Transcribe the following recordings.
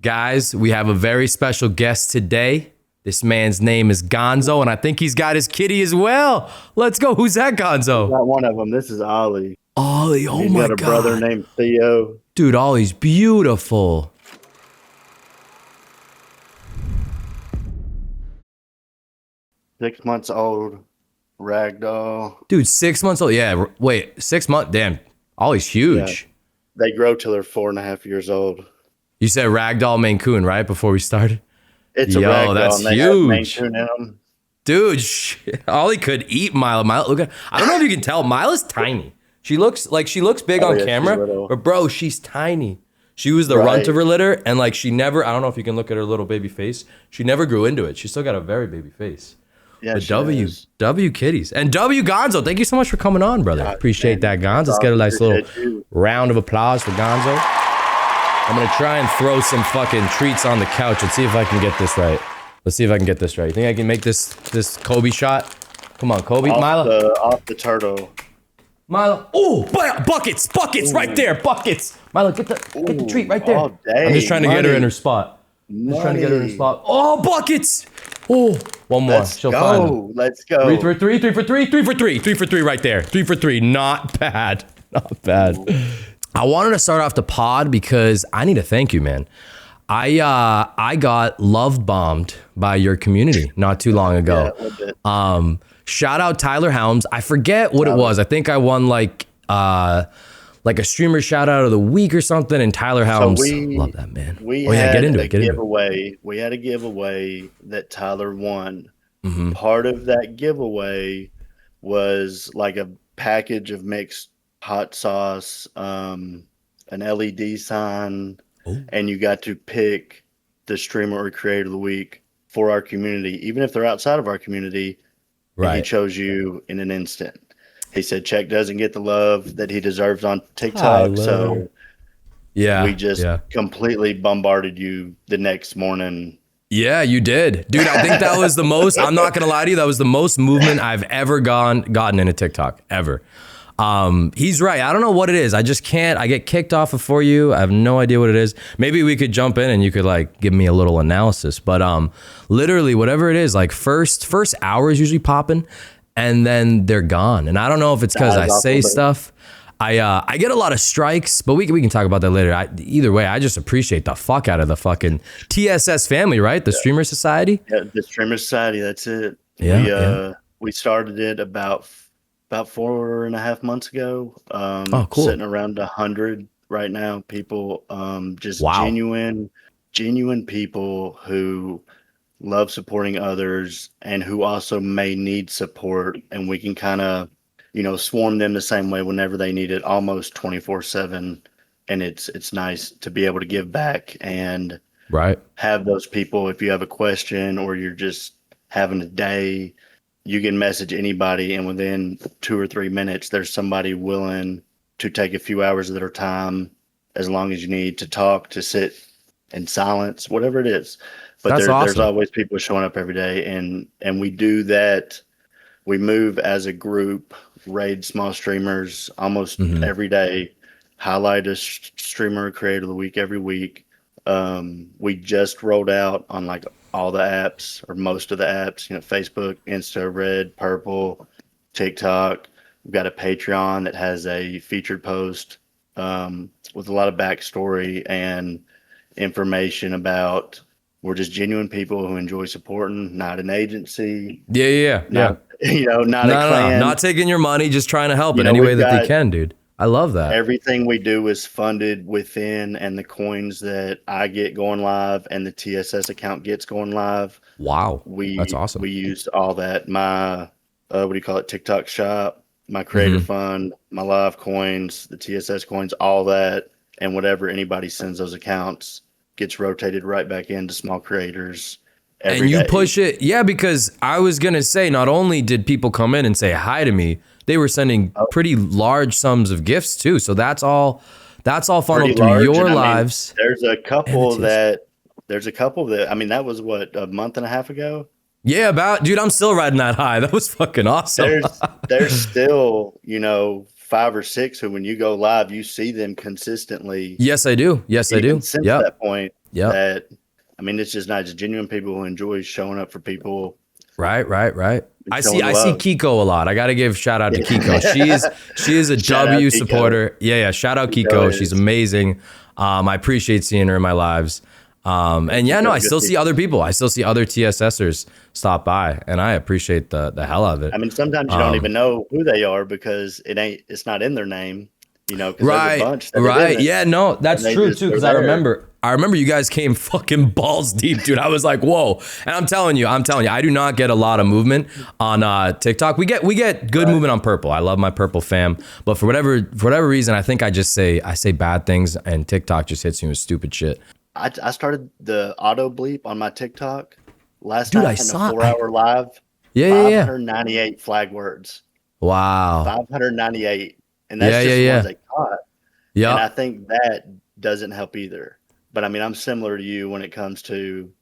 Guys, we have a very special guest today. This man's name is Gonzo, and I think he's got his kitty as well. Let's go. Who's that, Gonzo? Not one of them. This is Ollie. Ollie, oh He's my got a God. brother named Theo. Dude, Ollie's beautiful. Six months old. Ragdoll. Dude, 6 months old. Yeah, wait, 6 months. Damn, Ollie's huge. Yeah. They grow till they're 4.5 years old. You said Ragdoll Maine Coon, right? Before we started? It's a Yo, ragdoll. that's and they have Maine huge. Coon in them. Dude, Ollie could eat Mila. Mila, look at. I don't know if you can tell. Mila's tiny. She looks big on yeah, camera, but bro, she's tiny. She was the runt of her litter, and like she never. I don't know if you can look at her little baby face. She never grew into it. She still got a very baby face. Yeah, But W kitties and W Gonzo. Thank you so much for coming on, brother. Appreciate that, Gonzo. Let's get a nice little round of applause for Gonzo. I'm gonna try and throw some fucking treats on the couch and see if I can get this right. Let's see if I can get this right. You think I can make this Kobe shot? Come on, Kobe. Mila. Off the turtle. Mila. Oh, buckets right there. Buckets. Mila, get the treat right there. Oh, dang, I'm just trying to get her in her spot. Oh, buckets. Oh, one more. Let's go. Let's go. 3 for 3 right there. 3 for 3. Not bad. Not bad. I wanted to start off the pod because I need to thank you, man. I got love bombed by your community not too long ago. Yeah, Shout out Tyler Helms. I forget what it was. I think I won like a streamer shout out of the week or something. And Tyler Helms, love that man. Get into it. We had a giveaway that Tyler won. Mm-hmm. Part of that giveaway was like a package of mixed hot sauce, an LED sign. Ooh. And you got to pick the streamer or creator of the week for our community, even if they're outside of our community. Right. He chose you in an instant. He said Czech doesn't get the love that he deserves on TikTok. So we just completely bombarded you the next morning. Yeah, you did. Dude, I think that was the most, I'm not going to lie to you, that was the most movement I've ever gotten in a TikTok, ever. He's right. I don't know what it is. I just can't. I get kicked off of For You. I have no idea what it is. Maybe we could jump in and you could like give me a little analysis. But literally whatever it is, like first hour is usually popping, and then they're gone. And I don't know if it's because I say stuff. I get a lot of strikes, but we can talk about that later. Either way, I just appreciate the fuck out of the fucking TSS family, right? The Streamer Society. Yeah, the Streamer Society. That's it. We started it about 4.5 months ago. Cool. Sitting around 100 right now. People, genuine people who love supporting others and who also may need support, and we can kind of, swarm them the same way whenever they need it, almost 24/7. And it's nice to be able to give back and have those people. If you have a question or you're just having a day, you can message anybody, and within 2 or 3 minutes, there's somebody willing to take a few hours of their time, as long as you need to talk, to sit in silence, whatever it is. But there's always people showing up every day, and we do that. We move as a group, raid small streamers almost every day, highlight a streamer or creator of the week every week. We just rolled out on like all the apps, or most of the apps, Facebook, Insta, Red, Purple, TikTok. We've got a Patreon that has a featured post with a lot of backstory and information about, we're just genuine people who enjoy supporting, not an agency. Not a clan. Not taking your money, just trying to help in any way that they can, dude. I love that. Everything we do is funded within, and the coins that I get going live and the TSS account gets going live. Wow. That's awesome. We used all that. My, TikTok shop, my creator fund, my live coins, the TSS coins, all that. And whatever anybody sends those accounts gets rotated right back into small creators. And you push it. Yeah, because I was going to say, not only did people come in and say hi to me, they were sending pretty large sums of gifts too. So that's all funneled through your lives. There's a couple that, that was what, a month and a half ago? Yeah, dude, I'm still riding that high. That was fucking awesome. There's still, 5 or 6 who, when you go live, you see them consistently. Yes, I do. Since that point. Yep. that, I mean, it's just nice. Genuine people who enjoy showing up for people. Right. And I see showing love. Kiko a lot. I got to give shout out to Kiko. She is a Shout out W Kiko. supporter. Yeah. Shout out Kiko. She's amazing. I appreciate seeing her in my lives. And yeah, no, I still see other people. I still see other TSSers stop by, and I appreciate the hell out of it. I mean, sometimes you don't even know who they are because it's not in their name, you know, because there's a bunch that right. Yeah, no, that's true too. Because I remember you guys came fucking balls deep, dude. I was like, whoa. And I'm telling you, I do not get a lot of movement on TikTok. We get good movement on Purple. I love my Purple fam, but for whatever reason, I think I say bad things, and TikTok just hits me with stupid shit. I started the auto bleep on my TikTok last Dude, night in a 4-hour live. Yeah. 598 flag words. Wow. 598. And that's just the ones they caught. Yeah. And I think that doesn't help either. But I mean, I'm similar to you when it comes to,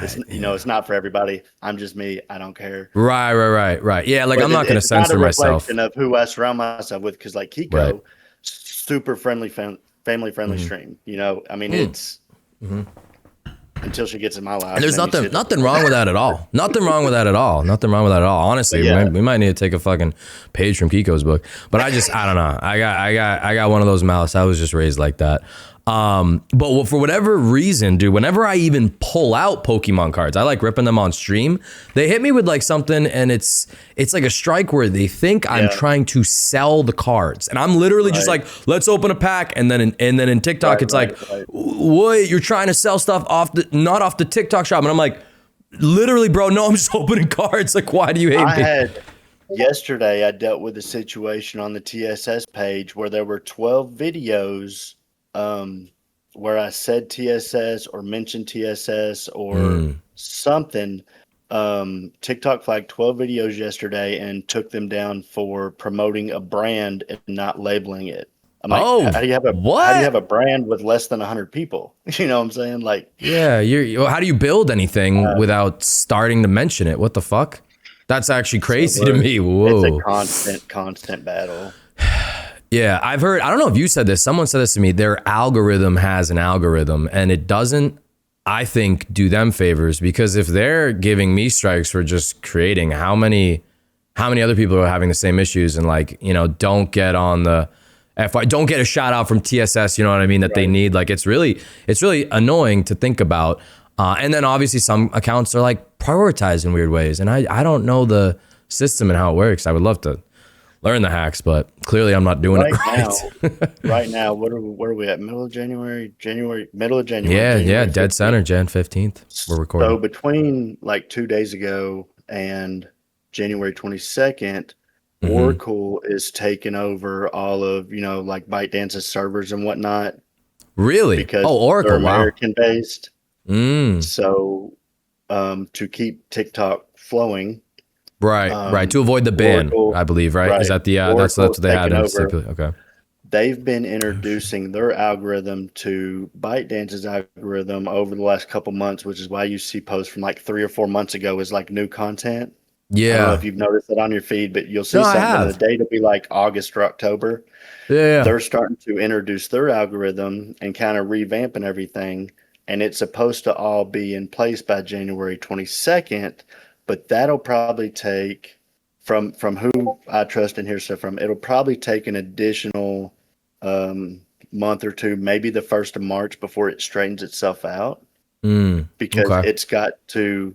it's not for everybody. I'm just me. I don't care. Right. Yeah, like, I'm not going to censor myself. It's not a reflection of who I surround myself with, because like Kiko, super friendly, family-friendly stream. You know, I mean, it's... until she gets in my life. And there's nothing wrong with that at all. Nothing wrong with that at all. Honestly, we might need to take a fucking page from Kiko's book. But I don't know. I got one of those mouths. I was just raised like that. But for whatever reason, dude, whenever I even pull out Pokemon cards, I like ripping them on stream. They hit me with like something, and it's like a strike where they think I'm trying to sell the cards, and I'm literally just like, let's open a pack, and then in TikTok it's like, wait, you're trying to sell stuff not off the TikTok shop, and I'm like, literally, bro, no, I'm just opening cards. Like, why do you hate me? Yesterday, I dealt with a situation on the TSS page where there were 12 videos where I said TSS or mentioned TSS or something. TikTok flagged 12 videos yesterday and took them down for promoting a brand and not labeling it. I'm like, how do you have a brand with less than 100 people? You know what I'm saying? Like, yeah, how do you build anything without starting to mention it? What the fuck? That's actually crazy to me. Whoa. It's a constant battle. Yeah, I've heard, I don't know if you said this, someone said this to me, their algorithm has an algorithm, and it doesn't, I think, do them favors, because if they're giving me strikes for just creating, how many other people are having the same issues and, like, you know, don't get on the don't get a shout out from TSS, you know what I mean, that they need. Like, it's really annoying to think about. And then obviously some accounts are like prioritized in weird ways, and I don't know the system and how it works. I would love to learn the hacks, but clearly I'm not doing it right. Right now, where are we at? Middle of January? Middle of January. Yeah, January dead 15th. Center, Jan 15th. We're recording. So between like 2 days ago and January 22nd, Oracle is taking over all of, you know, like ByteDance's servers and whatnot. Really? Because Oracle, they're American based. Mm. So to keep TikTok flowing. Right. To avoid the ban, Oracle, I believe, right? Is that the that's what they had in stipulate. Okay. They've been introducing their algorithm to ByteDance's algorithm over the last couple months, which is why you see posts from like 3 or 4 months ago is like new content. Yeah. I don't know if you've noticed it on your feed, but you'll see something in the date will be like August or October. Yeah. They're starting to introduce their algorithm and kind of revamping everything. And it's supposed to all be in place by January 22nd. But that'll probably take, from who I trust and hear stuff from, it'll probably take an additional month or two, maybe the 1st of March before it straightens itself out. Because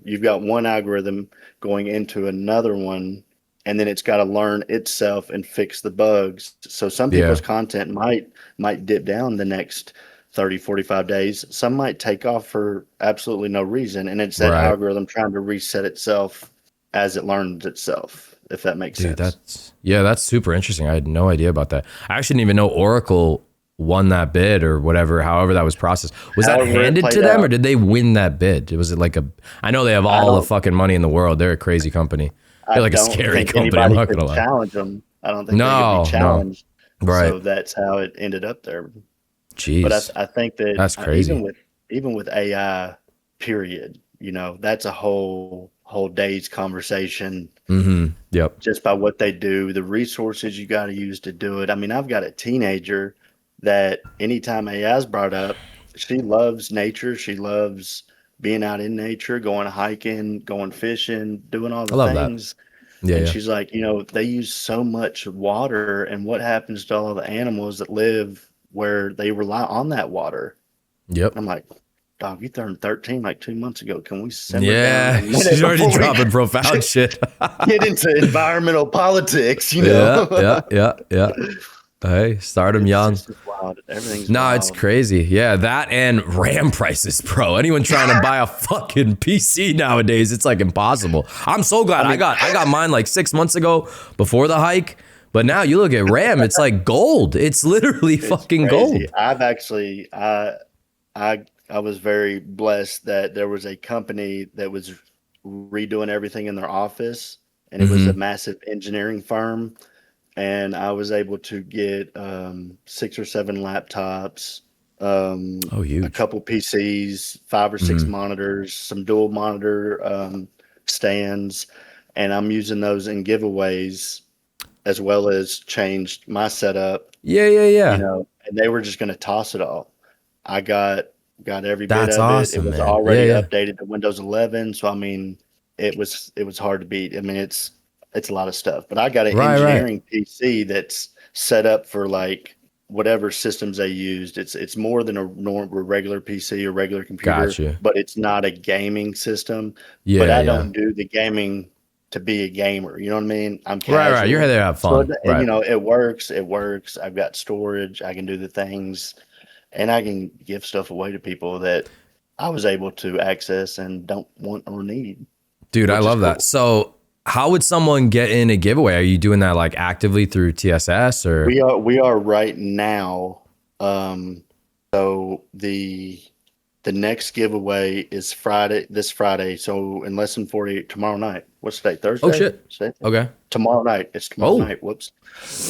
you've got one algorithm going into another one, and then it's got to learn itself and fix the bugs. So some people's content might dip down the next 30, 45 days. Some might take off for absolutely no reason. And it's that algorithm trying to reset itself as it learns itself, if that makes sense. That's super interesting. I had no idea about that. I actually didn't even know Oracle won that bid or whatever, however that was processed. Was that handed to them or did they win that bid? Was it like I know they have all the fucking money in the world. They're a crazy company. They're like a scary company. I'm not gonna lie. Challenge them. I don't think they could be challenged. No. Right. So that's how it ended up there. Jeez. But I think that that's crazy. Even with AI, period, you know, that's a whole day's conversation. Yep. Just by what they do, the resources you got to use to do it. I mean, I've got a teenager that anytime AI is brought up, she loves nature. She loves being out in nature, going hiking, going fishing, doing all I the love that. things. Yeah, And yeah. she's like, they use so much water, and what happens to all the animals that live where they rely on that water? Yep. I'm like, dog, you turned 13 like 2 months ago. Can we simmer down a Yeah, minute she's already before we dropping profound shit. get into environmental politics, Yeah, yeah, yeah, yeah. Hey, start them It's young. just it's wild. Everything's No, it's wild. crazy. Yeah, that and RAM prices, bro. Anyone trying to buy a fucking PC nowadays, it's like impossible. I'm so glad I mean, I got mine like 6 months ago before the hike. But now you look at RAM, it's like gold. It's literally it's fucking crazy. gold. I've actually I was very blessed that there was a company that was redoing everything in their office, and it was a Mm-hmm. massive engineering firm, and I was able to get 6 or 7 laptops, Oh, a huge. couple PCs, 5 or 6 Mm-hmm. monitors, some dual monitor stands, and I'm using those in giveaways as well as changed my setup, Yeah, yeah, yeah. and they were just going to toss it all. I got every bit That's of it. It awesome, was man. Yeah, already yeah. updated to Windows 11, so I mean, it was hard to beat. I mean, it's a lot of stuff. But I got an Right, right. engineering PC that's set up for like whatever systems they used. It's more than a normal regular PC or regular computer, Gotcha. but it's not a gaming system. But Yeah, I yeah. don't do the gaming to be a gamer. You know what I mean? I'm Right, right. You're here casual. to have So fun. and Right. it works. It works. I've got storage. I can do the things, and I can give stuff away to people that I was able to access and don't want or need, Dude, I which is love that. cool. So, how would someone get in a giveaway? Are you doing that like actively through TSS or? We are right now. So the next giveaway is this Friday. So in less than 48, tomorrow night. What's the date? Oh Thursday? shit. Okay. Tomorrow night. It's tomorrow Oh, night. Whoops.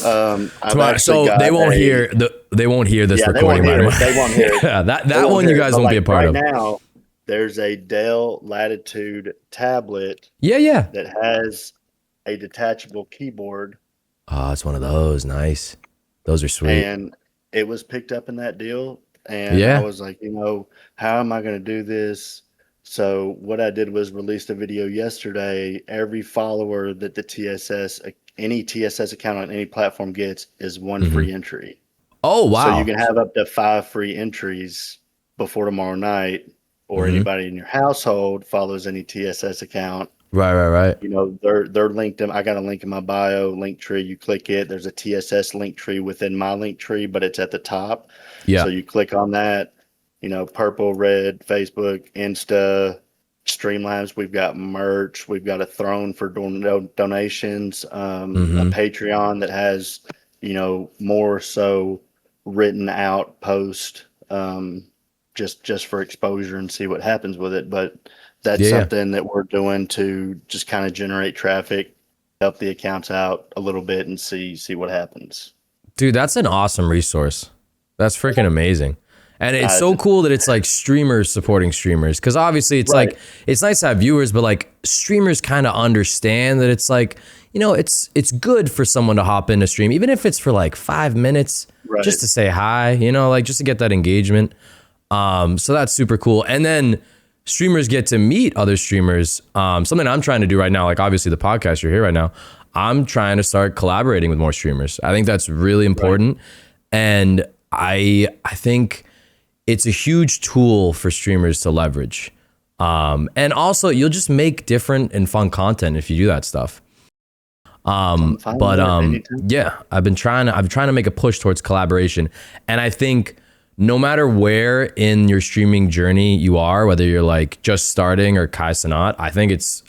I've tomorrow. actually So they got won't hear they won't hear this yeah, they won't recording, by hear the it. They won't hear way. it. Yeah, that They that won't one hear you it. guys But won't be a like part right of. now, there's a Dell Latitude tablet Yeah, yeah. that has a detachable keyboard, Oh, it's one of those. Nice. Those are sweet. and it was picked up in that deal. And I Yeah. was like, how am I going to do this? So what I did was released a video yesterday. Every follower that any TSS account on any platform gets is one Hmm. free entry. Oh, So you wow. can have up to 5 free entries before tomorrow night, or Hmm. anybody in your household follows any TSS account. Right, right, right. They're linked in. I got a link in my bio, link tree. You click it. There's a TSS link tree within my link tree, but it's at the top. So Yeah. you click on that. Purple, red, Facebook, Insta, Streamlabs. We've got merch. We've got a throne for donations. A Hmm. Patreon that has more so written out post, just for exposure and see what happens with it. But that's Yeah, yeah. something that we're doing to just kind of generate traffic, help the accounts out a little bit, and see what happens. Dude, that's an awesome resource. That's freaking amazing. And it's Uh, so cool that it's like streamers supporting streamers. Cause obviously it's right, like, it's nice to have viewers, but like streamers kind of understand that it's like, it's good for someone to hop into stream, even if it's for like 5 minutes, right. just to say hi, like just to get that engagement. So that's super cool. And then streamers get to meet other streamers. Something I'm trying to do right now, like obviously the podcast you're here right now, I'm trying to start collaborating with more streamers. I think that's really important. And I think it's a huge tool for streamers to leverage. And also you'll just make different and fun content if you do that stuff. I'm fine But with it anytime. yeah, I'm trying to make a push towards collaboration. And I think no matter where in your streaming journey you are, whether you're like just starting or Kai Sanat, I think it's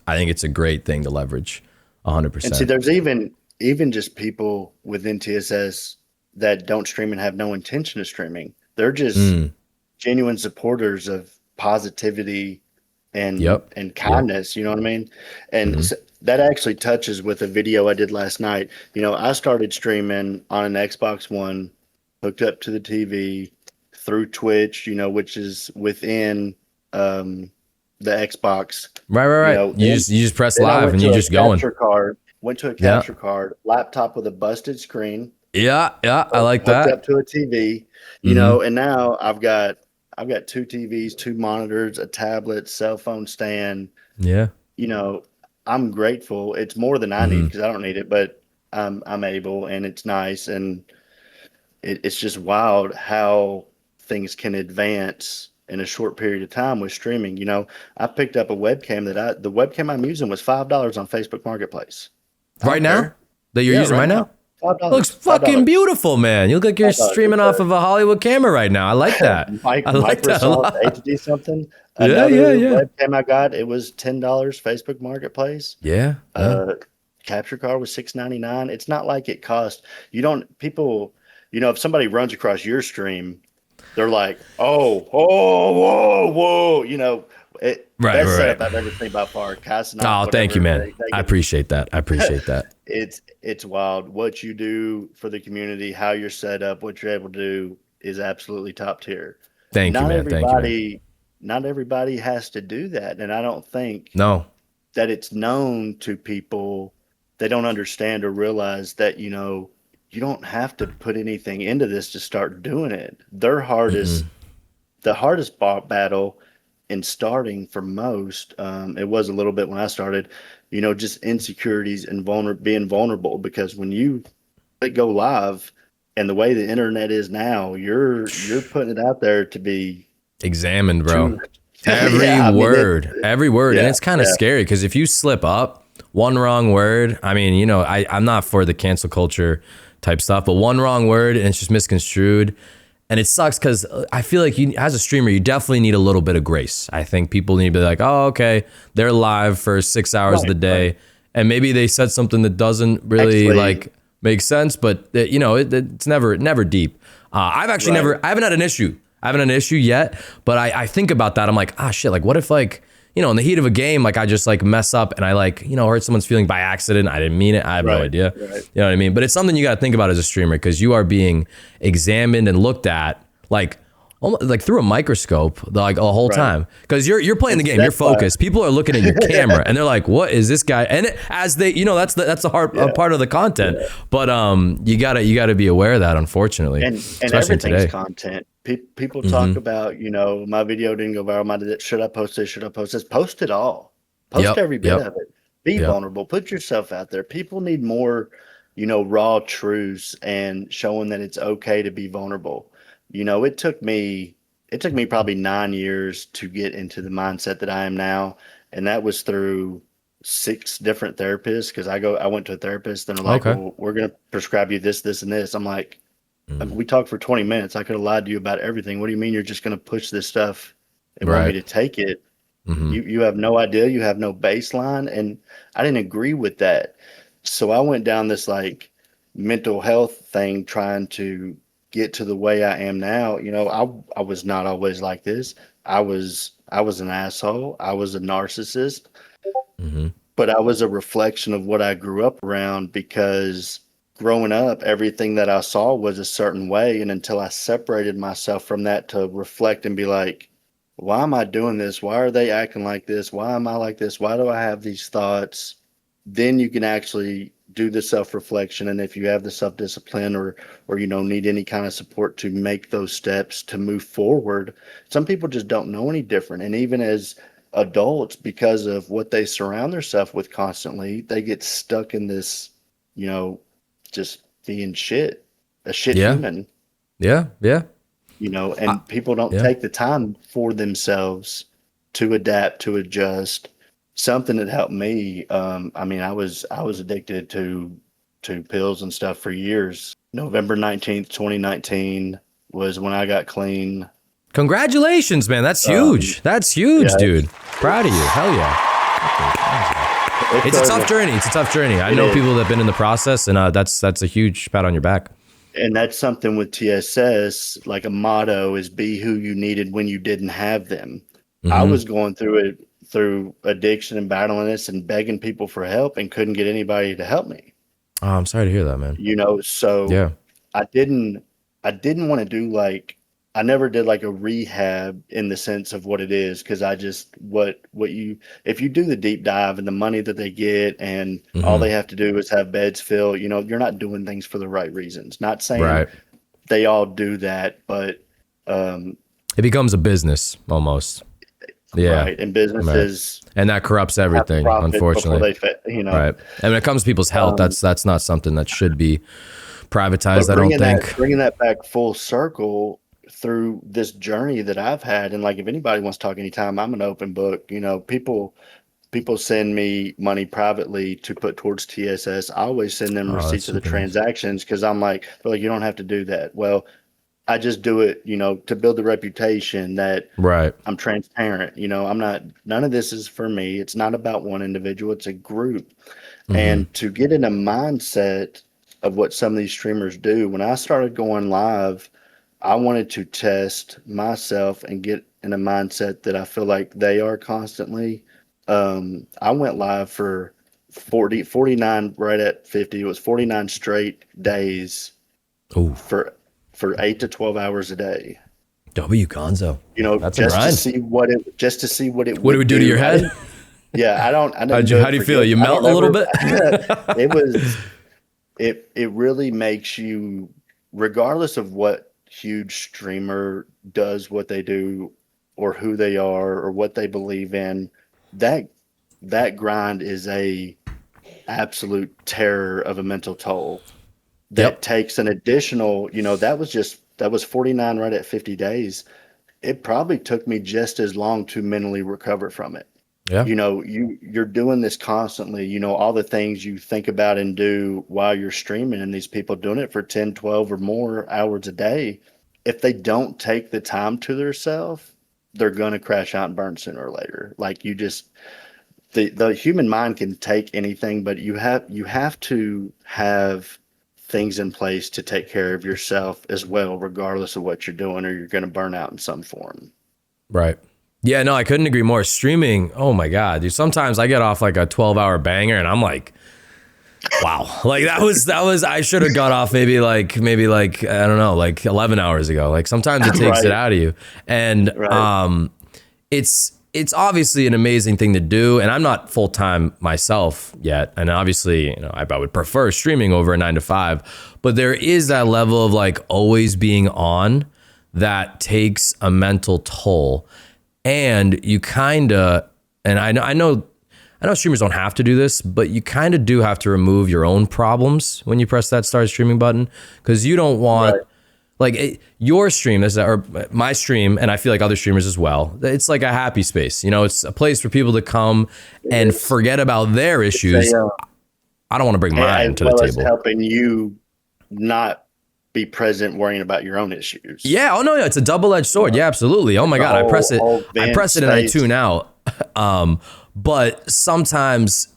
a great thing to leverage And see, 100%. there's even just people within TSS that don't stream and have no intention of streaming. They're just Mm, genuine supporters of positivity and yep. and Yep. kindness. You know what I mean? And Hmm. that actually touches with a video I did last night. I started streaming on an Xbox One, hooked up to the TV through Twitch. Which is within um, the Xbox. Right, right, right. You Then just press then I live went and to you're a just going. Yeah. capture card, laptop with a busted screen, Yeah, yeah. I like hooked that. up to a TV, Hmm. and now I've got I've got 2 TVs, 2 monitors, a tablet, cell phone stand. Yeah. You know, I'm grateful. It's more than I need Hmm. because I don't need it, but I'm able, and it's nice, and it's just wild how things can advance in a short period of time with streaming. I picked up a webcam the webcam I'm using was $5 on Facebook Marketplace. I Right don't now care. that you're Yeah, using right right now. now? Five Looks dollars. Five fucking dollars. beautiful, man. You look like you're $5. streaming off of a Hollywood camera right now. I like that. I like that a Microsoft lot. HD something. Yeah, yeah, Another yeah. webcam I got, it was $10 Facebook Marketplace. Yeah, yeah. Uh, capture card was $6.99. It's not like it cost. You don't people. If somebody runs across your stream, they're like, "Oh, oh, whoa, whoa!" Right, Best right, setup right. I've ever seen by far. Casting off Oh, thank you, whatever man. they I get. appreciate that. I appreciate that. It's wild. What you do for the community, how you're set up, what you're able to do is absolutely top tier. Thank you, Not man. Thank you, man. everybody, not everybody has to do that, and I don't think No. that it's known to people. They don't understand or realize that you don't have to put anything into this to start doing it. Mm-mm. The hardest battle in starting for most, it was a little bit when I started, just insecurities and being vulnerable, because when you go live and the way the internet is now, you're putting it out there to be Examined, bro. too. Every Yeah, I mean word, every word. And yeah, it's kind of yeah, scary because if you slip up one wrong word, I mean, I'm not for the cancel culture type stuff, but one wrong word and it's just misconstrued. And it sucks because I feel like as a streamer, you definitely need a little bit of grace. I think people need to be like, oh, okay, they're live for 6 hours of the right. day. And maybe they said something that doesn't really Actually, like make sense, but it's never deep. I've actually right. I haven't had an issue. I haven't had an issue yet, but I think about that. I'm like, shit, like what if like, in the heat of a game, like I just like mess up and I like, hurt someone's feeling by accident. I didn't mean it. I have no Right, idea. right. You know what I mean? But it's something you got to think about as a streamer because you are being examined and looked at like almost like through a microscope like the whole Right. time because you're playing the game, you're That's why. focused. People are looking at your camera and they're like, what is this guy? And as they, that's the hard Yeah. part of the content. Yeah. But you gotta be aware of that, unfortunately, And especially everything's today. content. People Hmm. talk about, my video didn't go viral. Should I post this? Should I post this? Post it all. Post Yep. every bit Yep. of it. Be Yep. vulnerable. Put yourself out there. People need more, raw truths and showing that it's okay to be vulnerable. It took me probably 9 years to get into the mindset that I am now, and that was through 6 different therapists. Because I went to a therapist, and they're like, Okay. "Well, we're gonna prescribe you this, this, and this." I'm like, Mm. we talked for 20 minutes. I could have lied to you about everything. What do you mean you're just going to push this stuff and want me Right. to take it? Hmm. You have no idea. You have no baseline. And I didn't agree with that. So I went down this like mental health thing trying to get to the way I am now. I was not always like this. I was an asshole. I was a narcissist, Hmm. but I was a reflection of what I grew up around, because growing up, everything that I saw was a certain way. And until I separated myself from that to reflect and be like, why am I doing this? Why are they acting like this? Why am I like this? Why do I have these thoughts? Then you can actually do the self-reflection. And if you have the self-discipline, or need any kind of support to make those steps to move forward, some people just don't know any different. And even as adults, because of what they surround themselves with constantly, they get stuck in this, you know, just being a shit Yeah. human, Yeah. Yeah. Uh, and people don't yeah. take the time for themselves to adapt, to adjust. Something that helped me, I mean, I was addicted to pills and stuff for years. November 19th, 2019 was when I got clean. Congratulations, man. That's Um, huge. That's huge, yeah, dude. Proud of you. Hell yeah. it's It's a tough journey. It's a tough journey. I it know is. people that have been in the process, and that's a huge pat on your back. And that's something with TSS, like a motto is be who you needed when you didn't have them. I Hmm. was going through addiction and battling this and begging people for help and couldn't get anybody to help me. Oh, I'm sorry to hear that, man. So Yeah. I didn't want to do like, I never did like a rehab in the sense of what it is, because I just what you if you do the deep dive and the money that they get and all Hmm. they have to do is have beds fill, you're not doing things for the right reasons. Not saying Right. they all do that, but um, It becomes a business almost. Yeah. Right. And Right. businesses And that corrupts have everything, profit before unfortunately. you know, Right. And when it comes to people's health, um, that's not something that should be privatized, but I don't think. bringing that back full circle through this journey that I've had, and like if anybody wants to talk anytime, I'm an open book. You know, people send me money privately to put towards TSS. I always send them Oh, that's receipts of the super nice. transactions because I'm like, they're like, you don't have to do that. Well, I just do it, you know, to build the reputation that Right. I'm transparent. You know, I'm not, none of this is for me. It's not about one individual, it's a group. Mm-hmm. And to get in a mindset of what some of these streamers do, when I started going live, I wanted to test myself and get in a mindset that I feel like they are constantly. I went live for 49, right at 50. It was 49 straight days Ooh, for 8 to 12 hours a day. Gonzo. You know, That's a grind. just to see what it What do we would do to do. your head? I didn't do How it do you for feel? guilt. You I melt don't a little ever. bit? It was it really makes you, regardless of what huge streamer does, what they do, or who they are, or what they believe in, that that grind is a absolute terror of a mental toll that Yep. takes an additional, you know, that was 49 right at 50 days. It probably took me just as long to mentally recover from it. Yeah. You know, you're doing this constantly, you know, all the things you think about and do while you're streaming, and these people doing it for 10, 12, or more hours a day. If they don't take the time to themselves, they're going to crash out and burn sooner or later. Like you just, the human mind can take anything, but you have to have things in place to take care of yourself as well, regardless of what you're doing, or you're going to burn out in some form. Right. Yeah, no, I couldn't agree more. Streaming, oh my God, dude. Sometimes I get off like a 12-hour banger and I'm like, wow. Like that was I should have got off maybe like I don't know, like 11 hours ago. Like sometimes it takes it Right, out of you. And right. it's obviously an amazing thing to do, and I'm not full time myself yet, and obviously, you know, I would prefer streaming over a 9 to 5, but there is that level of like always being on that takes a mental toll, and you kind of, and I know streamers don't have to do this, but you kind of do have to remove your own problems when you press that start streaming button, because you don't want Right. like your stream, or my stream, and I feel like other streamers as well. It's like a happy space. You know, it's a place for people to come It and is. forget about their It's issues. I don't want to bring as mine to the well as table. helping you not be present worrying about your own issues. Yeah. Oh no. Yeah. It's a double-edged sword. Yeah. Absolutely. Oh my The God. whole I vent press it, and I space. tune out. But sometimes,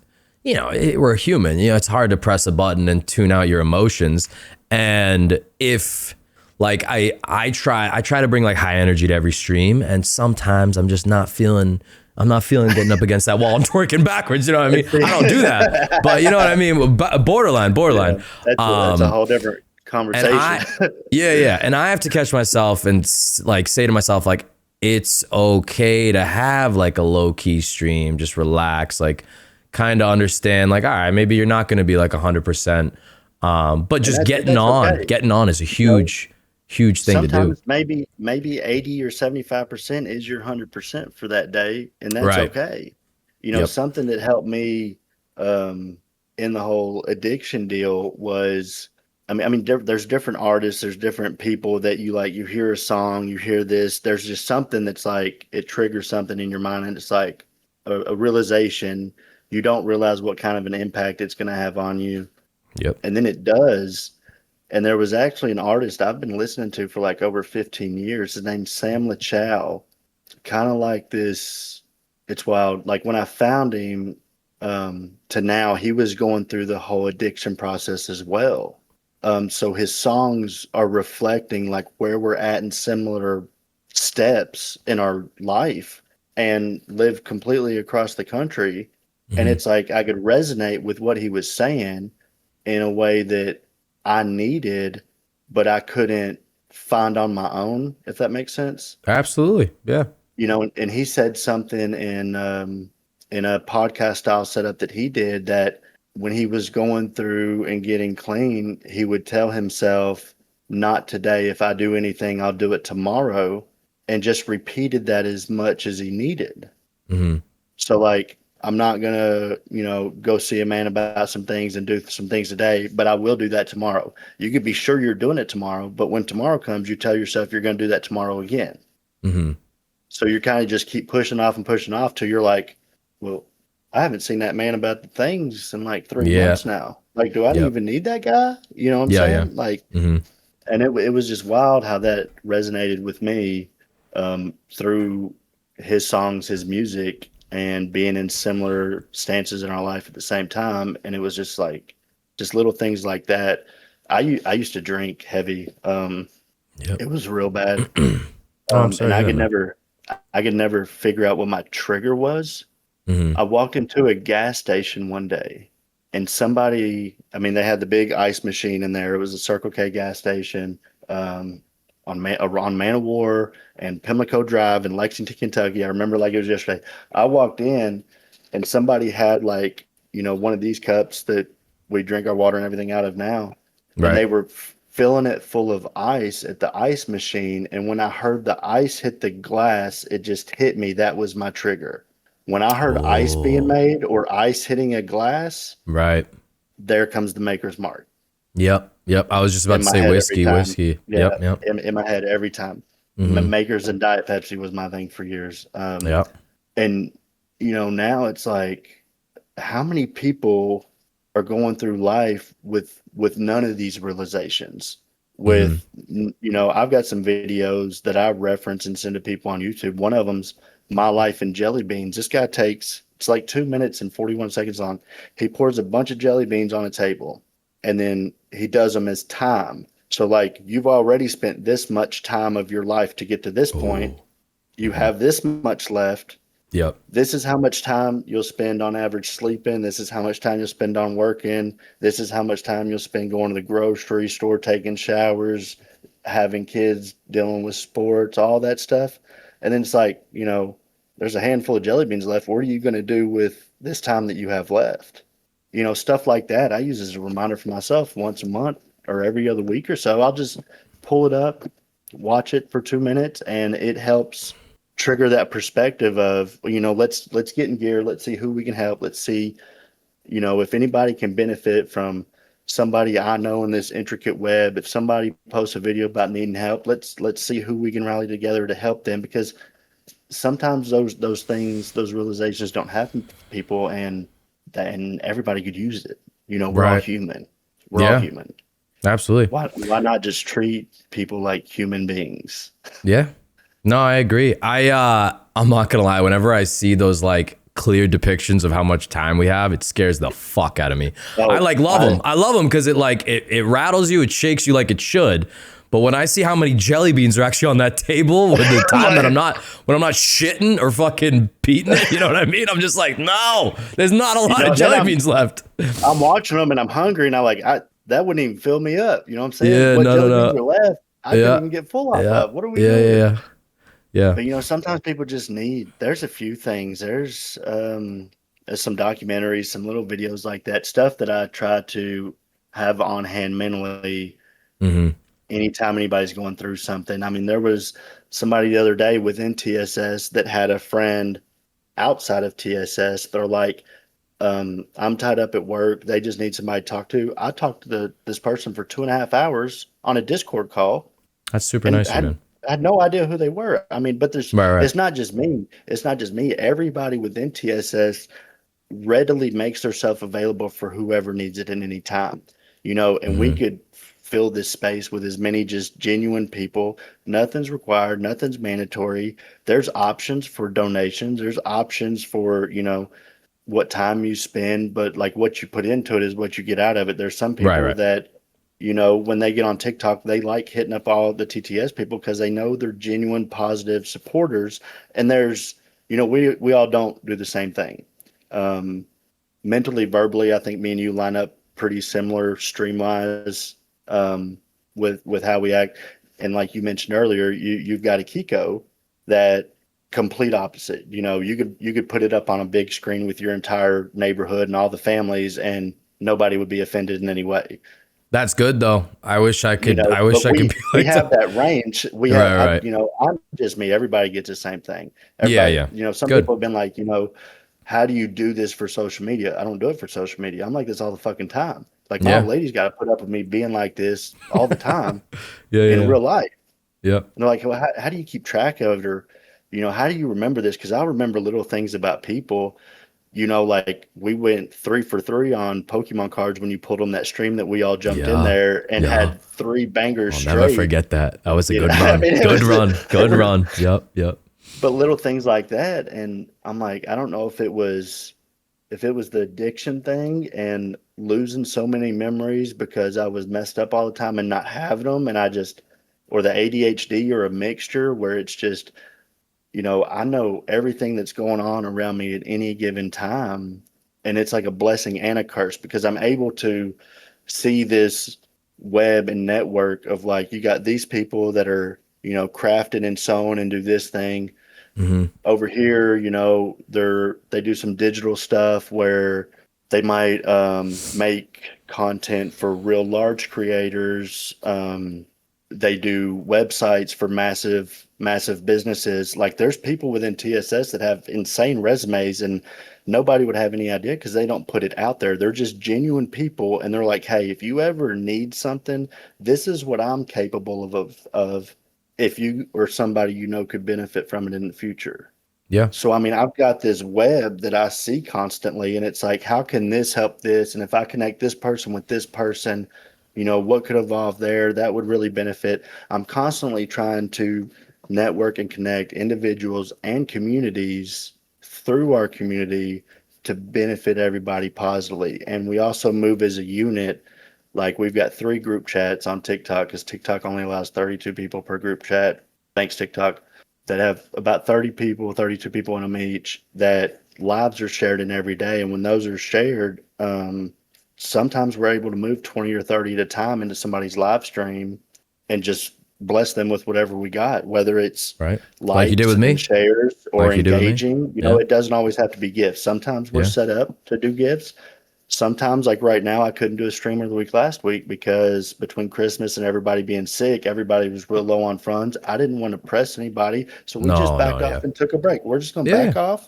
you know, we're human. You know, it's hard to press a button and tune out your emotions. And if like I try to bring like high energy to every stream, and sometimes I'm just not feeling. I'm not feeling getting up against that wall and twerking backwards. You know what I mean? I don't do that, but you know what I mean. Borderline, Yeah, borderline. that's a whole different And conversation. yeah. And I have to catch myself and like say to myself, like, it's okay to have like a low key stream, just relax, like kind of understand, like, all right, maybe you're not going to be like 100%. But And just that's okay. getting on is a You know, huge thing to do. sometimes maybe 80 or 75% is your 100% for that day, and that's Right. okay. You know, Yep. something that helped me um in the whole addiction deal was, there's different artists, there's different people that you like, you hear a song, you hear this, there's just something that's like it triggers something in your mind, and it's like a realization. You don't realize what kind of an impact it's going to have on you, Yep. and then it does. And there was actually an artist I've been listening to for like over 15 years. His name's Sam LaChow. Kind of like this. It's wild. Like when I found him, to now, he was going through the whole addiction process as well. So his songs are reflecting like where we're at in similar steps in our life, and live completely across the country. And Hmm. it's like I could resonate with what he was saying in a way that I needed, but I couldn't find on my own, if that makes sense. Absolutely. Yeah. You know, and he said something in a podcast style setup that he did, that when he was going through and getting clean, he would tell himself, not today. If I do anything, I'll do it tomorrow. and just repeated that as much as he needed. Hmm. So like I'm not gonna, go see a man about some things and do some things today, but I will do that tomorrow. You could be sure you're doing it tomorrow, but when tomorrow comes, you tell yourself you're gonna do that tomorrow again. Hmm. So you're kind of just keep pushing off till you're like, well, I haven't seen that man about the things in like 3 months Yeah. now. Like, do I Yep. even need that guy? You know what I'm Yeah. Yeah. saying? Like, Hmm. and it was just wild how that resonated with me through his songs, his music, and being in similar stances in our life at the same time. And it was just like, just little things like that. I used to drink heavy. Yep. It was real bad. Oh, I'm sorry And to hear that, man. I could never figure out what my trigger was. Hmm. I walked into a gas station one day and somebody, I mean, they had the big ice machine in there. It was a Circle K gas station um, on Man of War and Pimlico Drive in Lexington, Kentucky. I remember like it was yesterday. I walked in and somebody had like, one of these cups that we drink our water and everything out of now. And Right. they were filling it full of ice at the ice machine. And when I heard the ice hit the glass, it just hit me. That was my trigger. When I heard ice being Oh, made or ice hitting a glass, right. there comes the maker's mark Yep. Yep. I was just about in to my say head every whiskey, time. whiskey. Yeah, Yep. Yep. in my head every time. Hmm. Makers and Diet Pepsi was my thing for years. Yep. And now it's like, how many people are going through life with none of these realizations? Hmm. I've got some videos that I reference and send to people on YouTube. One of them's My Life in Jelly Beans. This guy takes it's like 2 minutes and 41 seconds long. He pours a bunch of jelly beans on a table and then he does them as time. So like you've already spent this much time of your life to get to this point. Oh. You Hmm. have this much left. Yep. This is how much time you'll spend on average sleeping. This is how much time you'll spend on working. This is how much time you'll spend going to the grocery store, taking showers, having kids, dealing with sports, all that stuff. And then it's like, there's a handful of jelly beans left. What are you going to do with this time that you have left? Stuff like that. I use as a reminder for myself once a month or every other week or so. I'll just pull it up, watch it for 2 minutes, and it helps trigger that perspective of let's get in gear, let's see who we can help, let's see if anybody can benefit from somebody I know in this intricate web. If somebody posts a video about needing help, let's see who we can rally together to help them, because sometimes those things, those realizations don't happen to people, and everybody could use it. We're all Right. human. We're all Yeah. human. Absolutely. Why not just treat people like human beings? Yeah. No, I agree. I'm not gonna lie, whenever I see those like clear depictions of how much time we have, it scares the fuck out of me. I Oh, like love them. I love them because it rattles you, it shakes you like it should. But when I see how many jelly beans are actually on that table with the time that when I'm not shitting or fucking beating it, you know what I mean? I'm just like, no, there's not a lot of then jelly beans left. I'm watching them and I'm hungry and I that wouldn't even fill me up. You know what I'm saying? Yeah, What no, no, jelly beans no. are left, I couldn't Yeah, even get full off yeah, of. What are we yeah, yeah, doing? yeah. Yeah. But sometimes people just there's a few things. There's some documentaries, some little videos like that, stuff that I try to have on hand mentally Hmm. anytime anybody's going through something. I mean, there was somebody the other day within TSS that had a friend outside of TSS. They're like, I'm tied up at work. They just need somebody to talk to. I talked to this person for 2.5 hours on a Discord call That's super and nice of you, man. I had no idea who they were. I mean, but Right, right. it's not just me. It's not just me. Everybody within TSS readily makes themselves available for whoever needs it at any time. And we Hmm. could fill this space with as many just genuine people. Nothing's required, nothing's mandatory. There's options for donations. There's options for, what time you spend, but like what you put into it is what you get out of it. There's some Right, people right. that, when they get on TikTok, they like hitting up all the TTS people because they know they're genuine, positive supporters. And there's, we all don't do the same thing. Um, Mentally, verbally, I think me and you line up pretty similar stream-wise, with how we act. And like you mentioned earlier, you've got a Kiko that complete opposite. You could put it up on a big screen with your entire neighborhood and all the families, and nobody would be offended in any way. That's good though. I wish I you could. know, I wish but I could we be we like have that. that range. We have, Right, right. I'm just me. Everybody gets the same thing. Yeah, Everybody, yeah. some Good. people have been like, how do you do this for social media? I don't do it for social media. I'm like this all the fucking time. Like my old Yeah. lady's got to put up with me being like this all the time Yeah, in yeah, real life. yeah. And they're like, well, how do you keep track of it? Or, how do you remember this? Because I remember little things about people. Like we went 3 for 3 on Pokemon cards when you pulled them that stream that we all jumped in Yeah, there and yeah. had 3 bangers I'll never straight. forget that. That was a good I run. mean, Good run. it Good was, run. Yep, yep. but little things like that. And I'm like, I don't know if it was the addiction thing and losing so many memories because I was messed up all the time and not having them. And or the ADHD or a mixture where it's just, I know everything that's going on around me at any given time. And it's like a blessing and a curse because I'm able to see this web and network of like, you got these people that are, crafted and sewn and do this thing Hmm. over here. They do some digital stuff where they might make content for real large creators. They do websites for massive businesses. Like there's people within TSS that have insane resumes and nobody would have any idea because they don't put it out there. They're just genuine people and they're like, hey, if you ever need something, this is what I'm capable of if you or somebody could benefit from it in the future. Yeah. So, I mean, I've got this web that I see constantly, and it's like, how can this help this? And if I connect this person with this person, what could evolve there? That would really benefit. I'm constantly trying to network and connect individuals and communities through our community to benefit everybody positively. And we also move as a unit. Like we've got 3 group chats on TikTok because TikTok only allows 32 people per group chat. Thanks, TikTok, that have about 30 people, 32 people in them each, that lives are shared in every day. And when those are shared, sometimes we're able to move 20 or 30 at a time into somebody's live stream and just bless them with whatever we got, whether it's Right. Like you did likes with and me. shares or Like you did with me. engaging. Yeah. It doesn't always have to be gifts. Sometimes we're Yeah. set up to do gifts. Sometimes, like right now, I couldn't do a streamer of the week last week because between Christmas and everybody being sick, everybody was real low on funds. I didn't want to press anybody, so we just No, no, backed yeah. off and took a break. We're just going to Yeah. back off.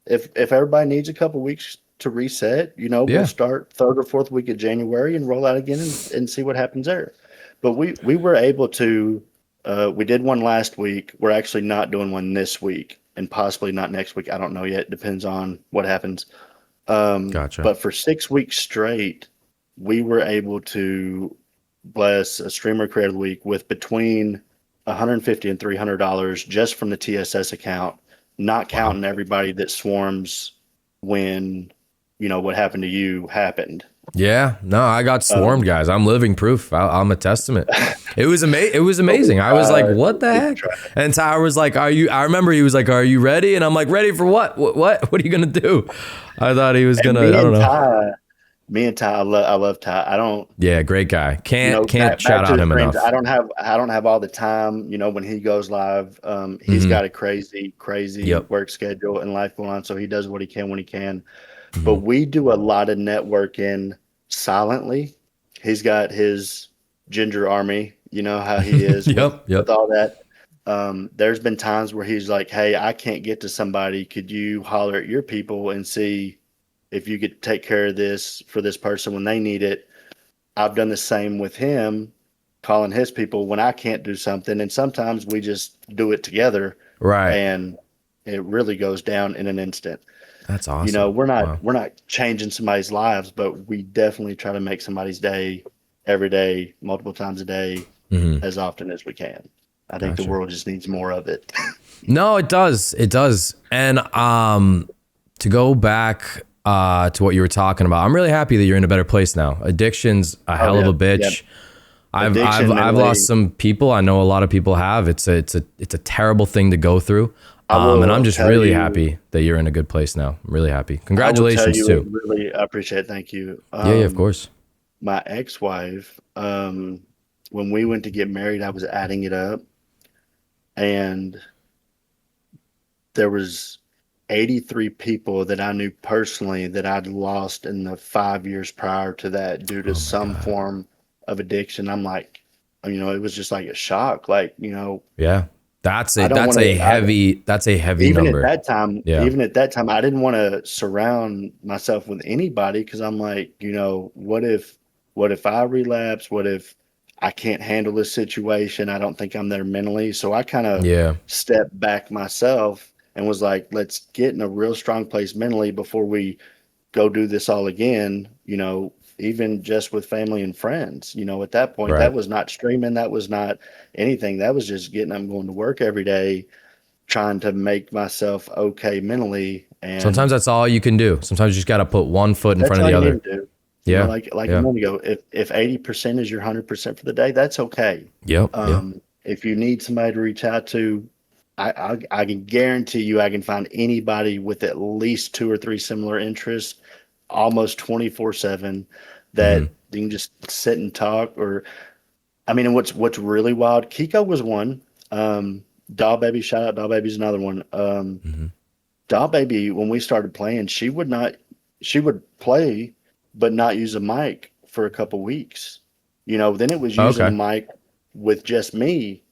If everybody needs a couple weeks to reset, we'll Yeah. start third or fourth week of January and roll out again and see what happens there. But we were able to. We did one last week. We're actually not doing one this week, and possibly not next week. I don't know yet. Depends on what happens. Gotcha. But for 6 weeks straight, we were able to bless a streamer creator of the week with between 150 and $300 just from the TSS account, not Wow. counting everybody that swarms when what happened to you happened. Yeah. No, I got swarmed, Um, guys. I'm living proof. I'm a testament. It was amazing. It was but we amazing. I was like, tried. "What the We heck?" tried. And Tyler was like, "Are you?" I remember he was like, "Are you ready?" And I'm like, "Ready for what? What are you gonna do?" I thought he was And gonna. I don't know. Me and Ty, I love Ty. I don't. Yeah, great guy. Can't Back shout to out the him streams. enough. I don't have all the time. When he goes live, he's Hmm. got a crazy Yep. work schedule and life going on, so he does what he can when he can. But Hmm. we do a lot of networking silently. He's got his ginger army. You know how he is with Yep. with Yep. all that. There's been times where he's like, "Hey, I can't get to somebody. Could you holler at your people and see if you could take care of this for this person when they need it?" I've done the same with him, calling his people when I can't do something. And sometimes we just do it together Right. and it really goes down in an instant. That's awesome. We're not Wow. we're not changing somebody's lives, but we definitely try to make somebody's day every day, multiple times a day, Hmm. as often as we can. I think the Gotcha. world just needs more of it. No, it does. It does. And to go back to what you were talking about, I'm really happy that you're in a better place now. Addiction's a Oh hell of yeah. a Yeah. bitch. Addiction I've mentally. lost some people. I know a lot of people have. It's a terrible thing to go through. I And I'm will just tell really you happy that you're in a good place now. I'm really happy. I will tell Congratulations you it too. really I appreciate it. Thank you. Yeah, yeah, of course. My ex-wife, when we went to get married, I was adding it up, and there was 83 people that I knew personally that I'd lost in the 5 years prior to that due to Oh my some God. form of addiction, I'm like, it was just like a shock. Like, Yeah. That's I a don't that's want a to. heavy that's a heavy Even at number. that time, Yeah. I didn't want to surround myself with anybody because I'm like, what if I relapse? What if I can't handle this situation? I don't think I'm there mentally. So I kind of Yeah. stepped back myself and was like, let's get in a real strong place mentally before we go do this all again, even just with family and friends. At that point, that Right. was not streaming, that was not anything. That was just getting up, going to work every day, trying to make myself okay mentally. And Sometimes that's all you can do. Sometimes you just got to put one foot in that's front of all the you need other. to do. Yeah. Like a Yeah. moment ago, if 80% is your 100% for the day, that's okay. Yep. Yep. If you need somebody to reach out to, I can guarantee you I can find anybody with at least two or three similar interests almost 24/7 Hmm. that you can just sit and talk. Or and what's really wild, Kiko was one. Doll Baby, shout out Doll Baby's another one. Hmm. Doll Baby, when we started playing, she would play but not use a mic for a couple weeks. Then it was using a Okay. mic with just me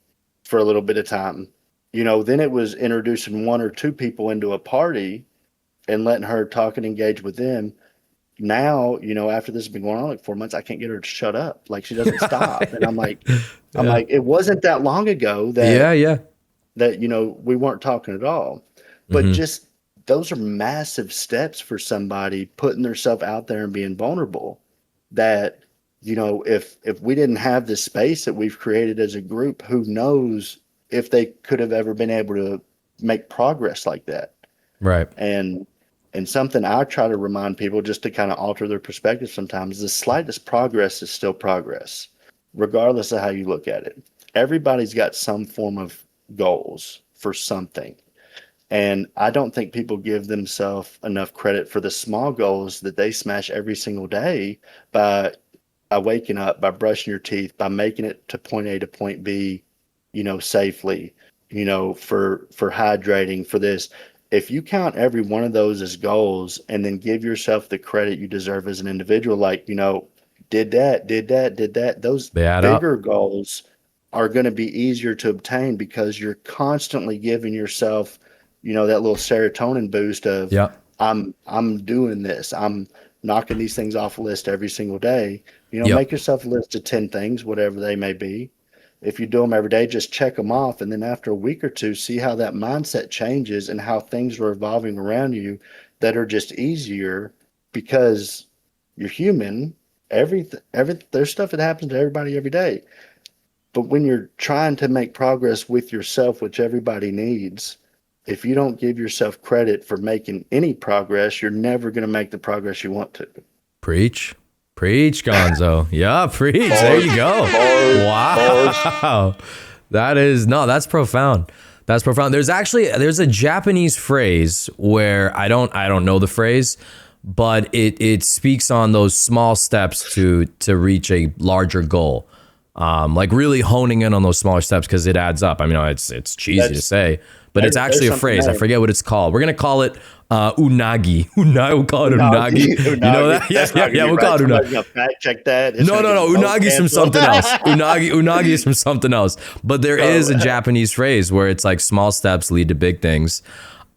for a little bit of time. Then it was introducing one or two people into a party and letting her talk and engage with them. Now, after this has been going on like 4 months, I can't get her to shut up. Like she doesn't stop. And I'm Yeah. like, it wasn't that long ago Yeah. Yeah. that we weren't talking at all. But Hmm. just those are massive steps for somebody putting themselves out there and being vulnerable. That if we didn't have this space that we've created as a group, who knows if they could have ever been able to make progress like that. Right. And something I try to remind people, just to kind of alter their perspective sometimes, the slightest progress is still progress, regardless of how you look at it. Everybody's got some form of goals for something. And I don't think people give themselves enough credit for the small goals that they smash every single day by waking up, by brushing your teeth, by making it to point A to point B, safely, for hydrating, for this. If you count every one of those as goals and then give yourself the credit you deserve as an individual, like, did that, those They add up. bigger goals are going to be easier to obtain because you're constantly giving yourself, that little serotonin boost of Yeah. I'm doing this. I'm knocking these things off a list every single day. Yep. Make yourself a list of 10 things, whatever they may be. If you do them every day, just check them off. And then after a week or two, see how that mindset changes and how things are evolving around you that are just easier because you're human. There's stuff that happens to everybody every day. But when you're trying to make progress with yourself, which everybody needs, if you don't give yourself credit for making any progress, you're never going to make the progress you want to. Preach. Preach, Gonzo. Yeah, preach. Bars, There you go. bars. Wow. That's profound. That's profound. There's a Japanese phrase where I don't know the phrase, but it speaks on those small steps to reach a larger goal. Like really honing in on those smaller steps because it adds up. I mean, it's cheesy to say, but it's actually a phrase. I forget what it's called. We're gonna call it unagi. We'll call it unagi. You know that? Yeah. We'll call it unagi. Fact check that. No. Unagi is from something else. Unagi is from something else. But there is a Japanese phrase where it's like small steps lead to big things.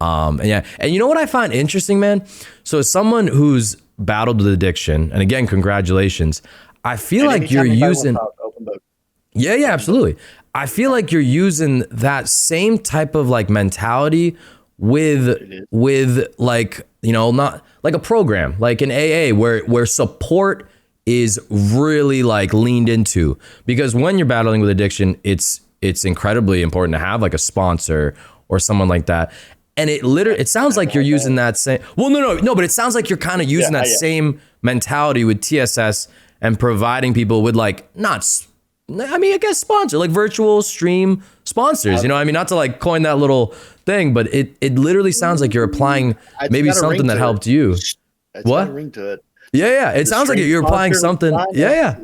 And you know what I find interesting, man? So as someone who's battled with addiction, and again, congratulations. I feel like you're using. Yeah, absolutely. I feel like you're using that same type of like mentality with like, not like a program, like an AA where support is really like leaned into, because when you're battling with addiction, it's incredibly important to have like a sponsor or someone like that. And it sounds like you're using that same, well, no, but it sounds like you're kind of using that same mentality with TSS and providing people with like, I guess sponsor, like virtual stream sponsors, not to like coin that little thing, but it literally sounds like you're applying maybe something that helped you. It's What? got a ring to it. Yeah. It sounds like you're applying something. Yeah.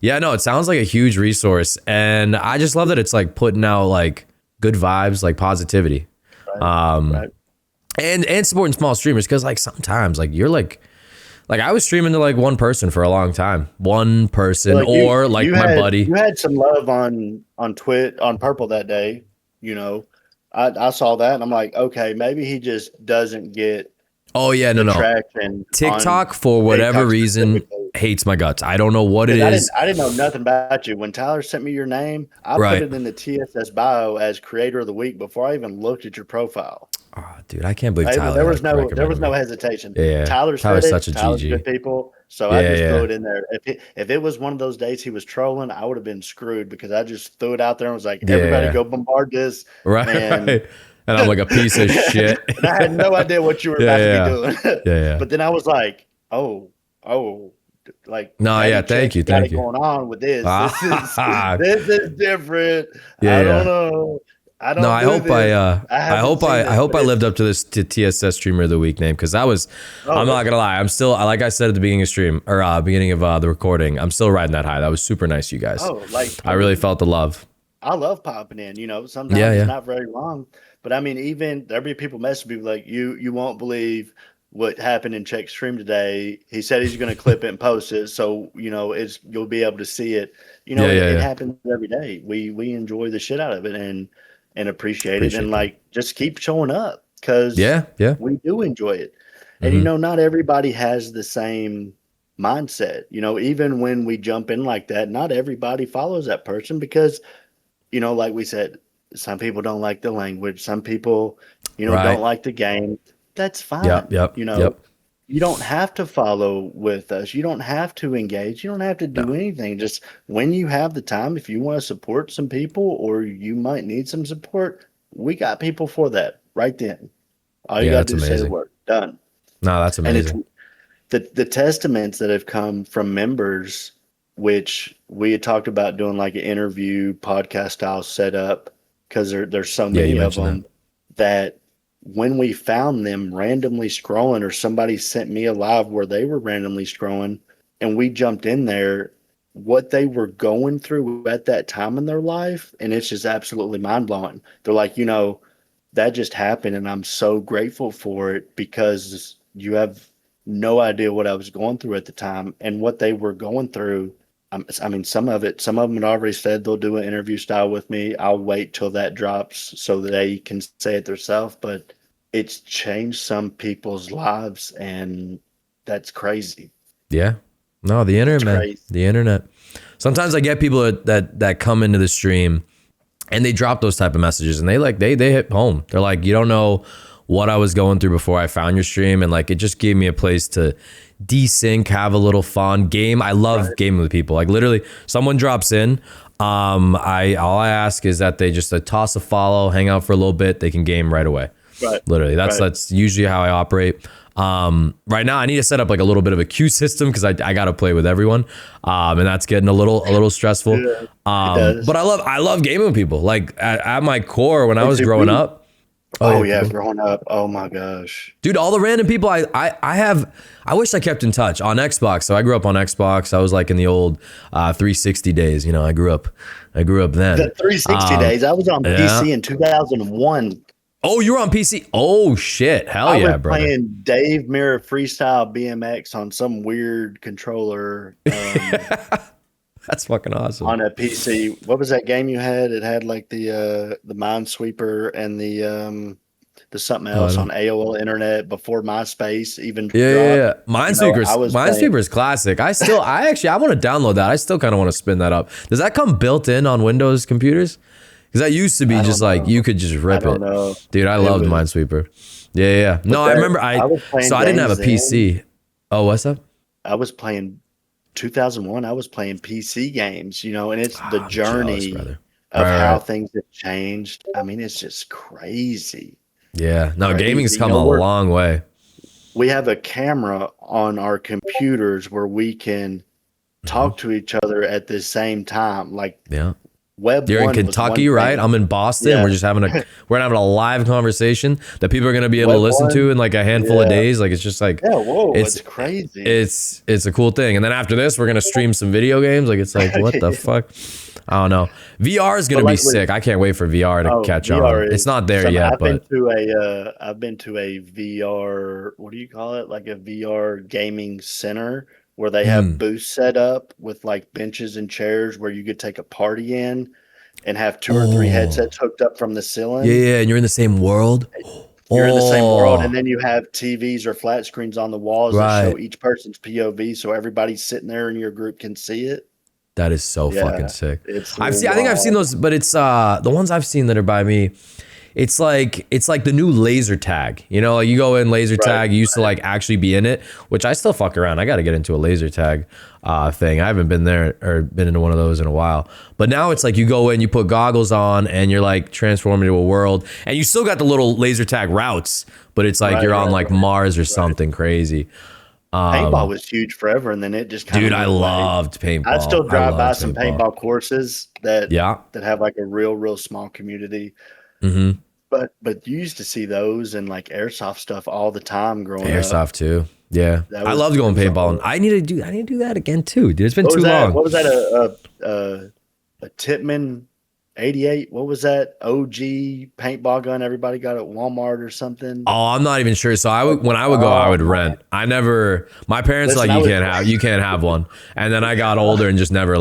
No, it sounds like a huge resource. And I just love that it's like putting out like good vibes, like positivity. Right. And supporting small streamers. Cause like sometimes like you're like Like I was streaming to like one person for a long time. One person Like or like my buddy. you had some love on on Purple that day. You know, I saw that and I'm like, okay, maybe he just doesn't get Oh yeah, the no. traction. TikTok on for whatever TikTok reason specifically. hates my guts. I don't know what it I is. didn't know nothing about you. When Tyler sent me your name, I put Right. it in the TSS bio as creator of the week before I even looked at your profile. Oh, dude, I can't believe Tyler. There was recommended no me. hesitation. Yeah. Tyler Tyler's said such a it. Tyler's GG. good people. So I Yeah, just yeah. threw it in there. If it was one of those days he was trolling, I would have been screwed because I just threw it out there and was like, everybody Yeah. go bombard this. Right. And, Right. And I'm like a piece of shit. and I had no idea what you were Yeah, about to be doing. Yeah. But then I was like, like No, Daddy yeah, thank you, Check's got thank it you. going on with this. Ah. This is different. Yeah, I don't know. I don't. No, I do hope this. I haven't hope seen I it, hope but I it's- lived up to this to TSS streamer of the week name because that was I'm not gonna lie, I'm still like I said at the beginning of stream or beginning of the recording, I'm still riding that high. That was super nice, you guys. Oh, like I really felt the love. I love popping in. You know, sometimes Yeah, yeah. it's not very long, but I mean, even there'll be people messaging me like, "You won't believe what happened in Check's stream today. He said he's going to clip it and post it, so you know you'll be able to see it. You know, Yeah, it yeah. happens every day. We enjoy the shit out of it and appreciate it, and like just keep showing up because Yeah. we do enjoy it. And you know, not everybody has the same mindset. You know, even when we jump in like that, not everybody follows that person because, you know, like we said, some people don't like the language. Some people, you know, Right. don't like the game. That's fine. Yep. You know, you don't have to follow with us. You don't have to engage. You don't have to do anything. Just when you have the time, if you want to support some people or you might need some support, we got people for that right then. All you got to do is say the word. Done. No, that's amazing. And it's the testaments that have come from members, which we had talked about doing like an interview podcast style setup because there's so many of them that when we found them randomly scrolling or somebody sent me a live where they were randomly scrolling and we jumped in there, what they were going through at that time in their life, and it's just absolutely mind-blowing. They're like, you know, that just happened and I'm so grateful for it because you have no idea what I was going through at the time and what they were going through. I mean, some of them had already said they'll do an interview style with me. I'll wait till that drops so that they can say it themselves, but it's changed some people's lives and that's crazy. Yeah. No, the internet, man. Crazy. The internet. Sometimes I get people that come into the stream and they drop those type of messages and they hit home. They're like, you don't know what I was going through before I found your stream. And like, it just gave me a place to desync, have a little fun game. I love gaming with people. Like literally someone drops in. All I ask is that they just toss a follow, hang out for a little bit. They can game right away. Right. Literally. That's usually how I operate. Right now I need to set up like a little bit of a queue system because I got to play with everyone. And that's getting a little stressful. Yeah, but I love gaming with people. Like at my core, when I was growing up. Growing up. Oh my gosh. Dude, all the random people I wish I kept in touch on Xbox. So I grew up on Xbox. I was like in the old 360 days. You know, I grew up then. The 360 days. I was on PC in 2001. Oh, you were on PC? Oh shit. Hell yeah, bro. I was playing Dave Mirror Freestyle BMX on some weird controller. That's fucking awesome. On a PC. What was that game you had? It had like the Minesweeper and the something else on AOL Internet before MySpace even dropped. Yeah. Minesweeper's You know, Minesweeper's classic. I want to download that. I still kind of want to spin that up. Does that come built in on Windows computers? Because that used to be just like you could just rip it. Know. Dude, I loved Minesweeper. Yeah. No, I remember I didn't have a PC. Oh, what's up? I was playing 2001. I was playing PC games, you know, and it's the journey of how things have changed. I mean, it's just crazy. Yeah. No, Crazy. gaming's come a long way. We have a camera on our computers where we can talk to each other at the same time. Like, Web You're in Kentucky, right? I'm in Boston. Yeah. We're just having a live conversation that people are going to be able to listen to in like a handful of days. Like it's just like it's crazy. It's a cool thing. And then after this, we're going to stream some video games. Like it's like what the fuck? I don't know. VR is But gonna be like with sick. I can't wait for VR to catch VR on. It's is not there some. yet, but I've been to a VR. What do you call it? Like a VR gaming center where they have mm, booths set up with like benches and chairs where you could take a party in and have two or three oh headsets hooked up from the yeah, ceiling. yeah, and you're in the same world. You're in the same world, and Oh, then you have TVs or flat screens on the walls that show right. each person's POV, so everybody sitting there in your group can see it. That is so fucking Yeah, sick. it's I think I've seen wild. those, but it's the ones I've seen that are by me. It's like the new laser tag. You know, like you go in laser Right. tag. You used to like actually be in it, which I still fuck around. I got to get into a laser tag thing. I haven't been there or been into one of those in a while. But now it's like you go in, you put goggles on, and you're like transformed into a world, and you still got the little laser tag routes, but it's like Right, you're on right, like right. Mars or something crazy. Paintball was huge forever, and then it just kind of Dude, I went away. loved I'd still paintball. I drive by loved some paintball. paintball courses that Yeah. have like a real small community. Mm-hmm. But you used to see those and like airsoft stuff all the time growing up. Airsoft too. Yeah. That I was loved it going was paintballing. all. I need to do that again too, dude. It's been What too was that? long. What was that? A Titman 88? What was that? OG paintball gun everybody got at Walmart or something? Oh, I'm not even sure. So I would when I would go, I Oh would man! rent. I never. My parents were Listen, like, you can't have one. And then I got older and just never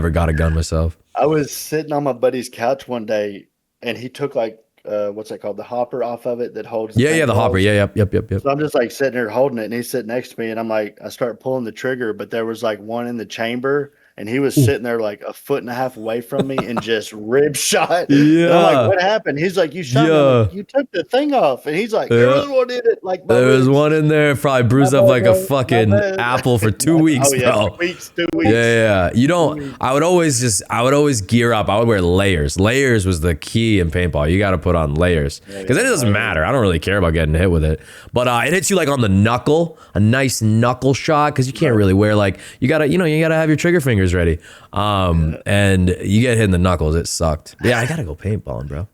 got a gun myself. I was sitting on my buddy's couch one day, and he took like what's that called? The hopper off of it that holds the Yeah, yeah, the hopper. paintballs. Yeah, yep. So I'm just like sitting there holding it, and he's sitting next to me, and I'm like, I start pulling the trigger, but there was like one in the chamber, and he was Ooh. sitting there like a foot and a half away from me and just rib shot. And I'm like, Yeah, what happened? He's like, you shot me. I'm like, yeah, you took the thing off. And he's like, there yeah. was one in it, like my There was ribs. one in there, probably My bruised up bad, like a bro. My fucking bad. apple for 2 weeks, Oh yeah, bro. 2 weeks, two Yeah, weeks. yeah. You 2 don't. weeks. I would always gear up. I would wear layers. Layers was the key in paintball. You got to put on layers because then it doesn't matter. I don't really care about getting hit with it, but it hits you like on the knuckle, a nice knuckle shot because you can't really wear like you gotta have your trigger fingers ready. And you get hit in the knuckles. It sucked. Yeah, I gotta go paintballing, bro.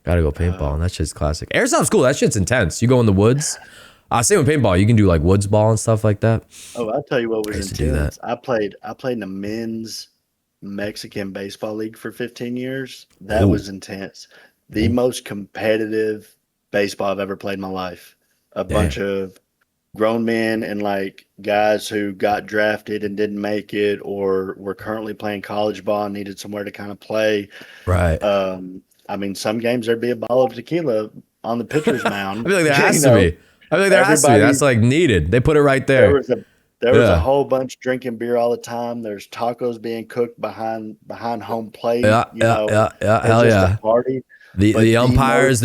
Gotta go paintballing. That shit's classic. Airsoft's cool. That shit's intense. You go in the woods. Same with paintball. You can do like woods ball and stuff like that. Oh, I'll tell you what I was used to do that. intense. I played in a men's Mexican baseball league for 15 years. That Oh, was intense. The most competitive baseball I've ever played in my life. A bunch damn. of grown men and like guys who got drafted and didn't make it or were currently playing college ball and needed somewhere to kind of play. Right. I mean, some games there'd be a bottle of tequila on the pitcher's I mound. feel like there You has to know, be. I feel like there has to be. everybody That's like needed. They put it right there there. was a there was a Yeah. whole bunch drinking beer all the time. There's tacos being cooked behind home plate. Yeah, yeah, yeah, yeah. It's Hell just a yeah. party. The But the the most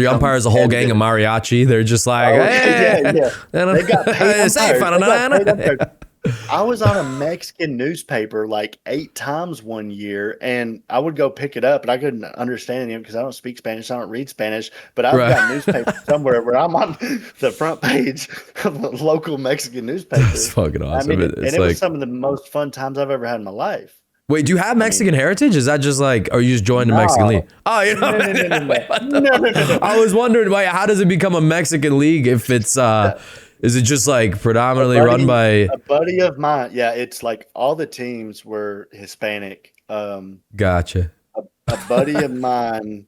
umpires, a whole gang of competitive. mariachi. They're just like, Oh yeah, hey, yeah. They got paid say umpires. They got paid umpires. yeah, I was on a Mexican newspaper like 8 times one year, and I would go pick it up, and I couldn't understand it because I don't speak Spanish, I don't read Spanish, but I've got right. newspapers somewhere where I'm on the front page of a local Mexican That's newspaper. fucking I awesome. mean, and It's it was like, some of the most fun times I've ever had in my life. wait, do you have I mean, Mexican heritage? Is that just like, or you just joined the Mexican league? no, Oh, you know, no, no, no, no, wait, no, what the no, no, no, fuck? no. I was wondering, wait, how does it become a Mexican league if it's is it just like A predominantly run buddy, by? a buddy of mine, yeah, it's like all the teams were Hispanic. Gotcha. A buddy of mine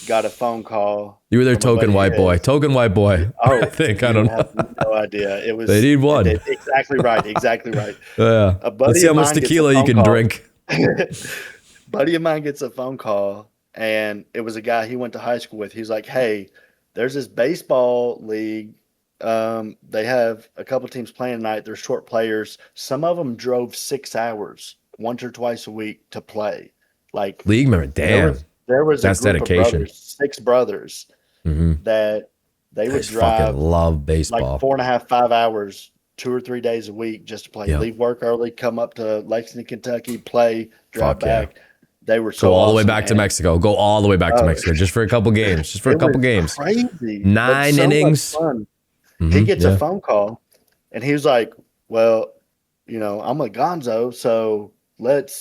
got a phone call You were their from a token buddy of white boy. his. Token white boy. I Oh, think. I you don't have know. no idea. It They was need one. exactly right. Exactly right. Yeah. A Let's buddy see how of much mine gets a tequila you phone can call. drink. Buddy of mine gets a phone call, and it was a guy he went to high school with. He's like, "Hey, there's this baseball league. They have a couple teams playing tonight. They're short players. Some of them drove 6 hours once or twice a week to play. Like League member. there Damn. was there was a That's group of dedication. brothers, 6 brothers, Hmm. that they I would just fucking drive love like baseball. 4.5, 5 hours, 2 or 3 days a week just to play. Yeah. Leave work early, come up to Lexington, Kentucky, play, drive Fuck yeah. back. They were Go so all the way awesome, back to man. Mexico. Go all the way back to Oh, Mexico just for a couple games. Just for a it couple was games. crazy, but 9 so much innings. fun. He gets a Yeah. phone call, and he was like, "Well, I'm a Gonzo, so let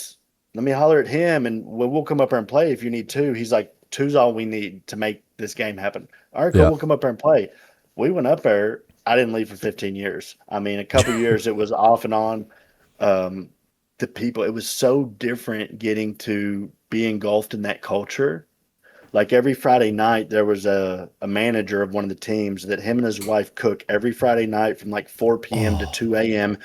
me holler at him, and we'll come up here and play if you need two." He's like, "Two's all we need to make this game happen." All right, cool. Yeah. We'll come up here and play. We went up there. I didn't leave for 15 years. I mean, a couple years it was off and on. The people, it was so different getting to be engulfed in that culture. Like every Friday night, there was a manager of one of the teams that him and his wife cook every Friday night from like 4 p.m. to Oh, 2 a.m.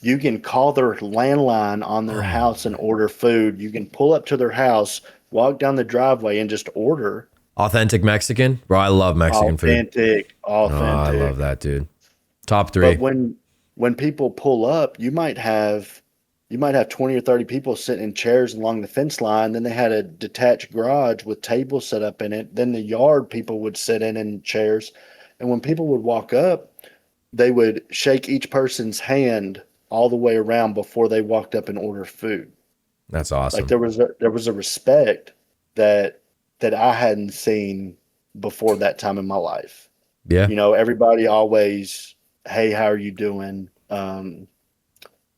You can call their landline on their oh, house and order food. You can pull up to their house, walk down the driveway, and just order. authentic Mexican, bro. I love Mexican food. Authentic, Oh, I love authentic. that, dude. Top But three. when people pull up, you might have 20 or 30 people sitting in chairs along the fence line. Then they had a detached garage with tables set up in it. Then the yard people would sit in chairs. And when people would walk up, they would shake each person's hand all the way around before they walked up and order food. That's Like awesome. there was a respect that I hadn't seen before that time in my life. Yeah. Everybody always, hey, how are you doing?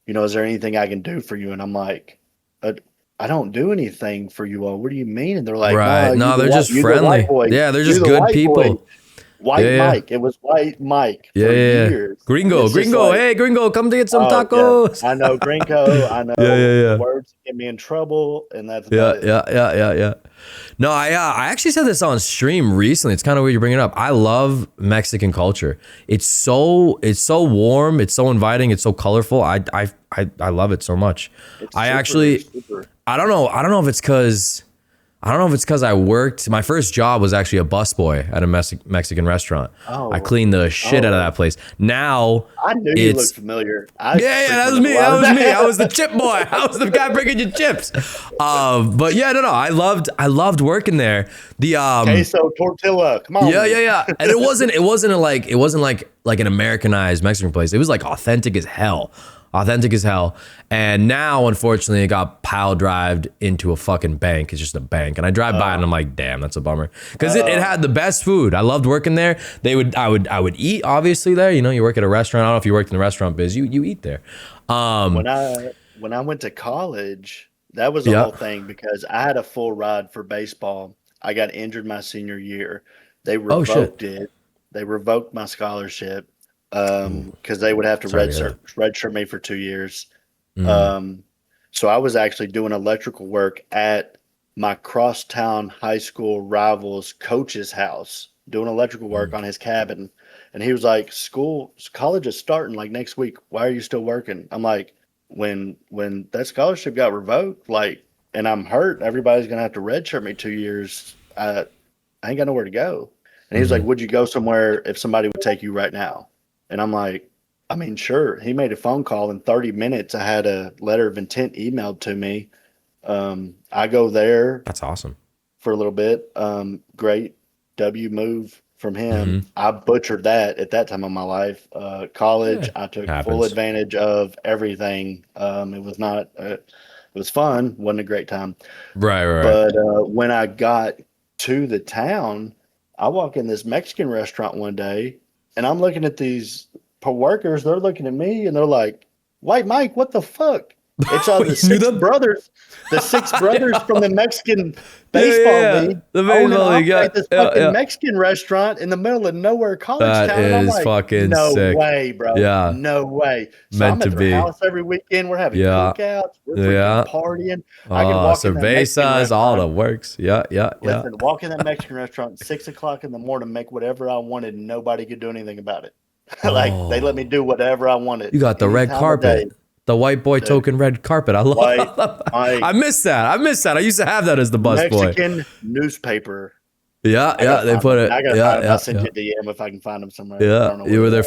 Is there anything I can do for you? And I'm like, uh, I don't do anything for you all. What do you mean? And they're like, no, Right. you No, the they're white, just you the white friendly. boy, Yeah, they're you just the good white boy, people. Yeah, White yeah. Mike. It was White Mike Yeah, for yeah, yeah. years. And Gringo, it's just gringo. like, Hey, gringo, come to get some oh yeah, tacos. I know Gringo. I Yeah, know yeah, the yeah. words that get me in trouble, and that's Yeah, about it. yeah, yeah, yeah, yeah. No, I actually said this on stream recently. It's kind of weird you bring it up. I love Mexican culture. It's so warm. It's so inviting. It's so colorful. I love it so much. It's I super, actually super. I don't know. I don't know if it's because I worked. My first job was actually a busboy at a Mexican restaurant. I Oh, cleaned the shit out of oh, that place. Now I knew you it's looked familiar. I yeah, yeah, that was frequented a me. lot That of was me. I was that. the chip boy. I was the guy bringing you chips. But yeah, no, no. I loved working there. The Queso tortilla. Come yeah, on. yeah, yeah. And it wasn't like an Americanized Mexican place. It was like authentic as hell. Authentic as hell. And now, unfortunately, it got pile drived into a fucking bank. It's just a bank. And I drive by and I'm like, damn, that's a bummer. Because it had the best food. I loved working there. I would eat obviously there. You work at a restaurant. I don't know if you worked in the restaurant biz. You eat there. When I went to college, that was a Yeah. whole thing because I had a full ride for baseball. I got injured my senior year. They Oh shit. revoked it. They revoked my scholarship because they would have to Sorry to hear redshirt me for 2 years. that. Um, so I was actually doing electrical work at my crosstown high school rival's coach's house, doing electrical work on his cabin. And he was like, college is starting like next week. Why are you still working? I'm like, when that scholarship got revoked, like, and I'm hurt, everybody's gonna have to redshirt me 2 years. I ain't got nowhere to go. And he was like, would you go somewhere if somebody would take you right now? And I'm like, I mean, sure. He made a phone call in 30 minutes. I had a letter of intent emailed to me. I go there That's awesome. for a little bit. Great W move from him. Hmm. I butchered that at that time of my life. College, Yeah. I took full Happens. advantage of everything. It was not, it was fun. Wasn't a great time. Right, right, right. But when I got to the town, I walk in this Mexican restaurant one day and I'm looking at these workers. They're looking at me and they're like, White Mike, what the fuck? It's Oh, the you knew six them? brothers, the six brothers from the Mexican Yeah, yeah, baseball yeah. league The own and baseball league. Yeah, operate this yeah, fucking yeah. Mexican restaurant in the middle of nowhere college That town. And I'm is like, fucking no sick. way, bro. Yeah, No way. So I'm meant to at their be. house every weekend. We're having Yeah, cookouts. We're freaking yeah. partying. I can walk in that Mexican Cervezas, all the restaurant. works. Yeah, yeah, yeah. Listen, walk in that Mexican restaurant at 6 o'clock in the morning, make whatever I wanted, and nobody could do anything about it. Like they let me Oh, do whatever I wanted you got the any red time of day. carpet, the white boy Dude, token red carpet. I white, love. I Mike, miss that. I miss that. I used to have that as the bus boy. Mexican newspaper. Yeah, I yeah. gotta They find put them. it. I gotta Yeah, find them. I'll yeah, send yeah. you a DM if I can find them somewhere. I Yeah, don't know you where were they're their at.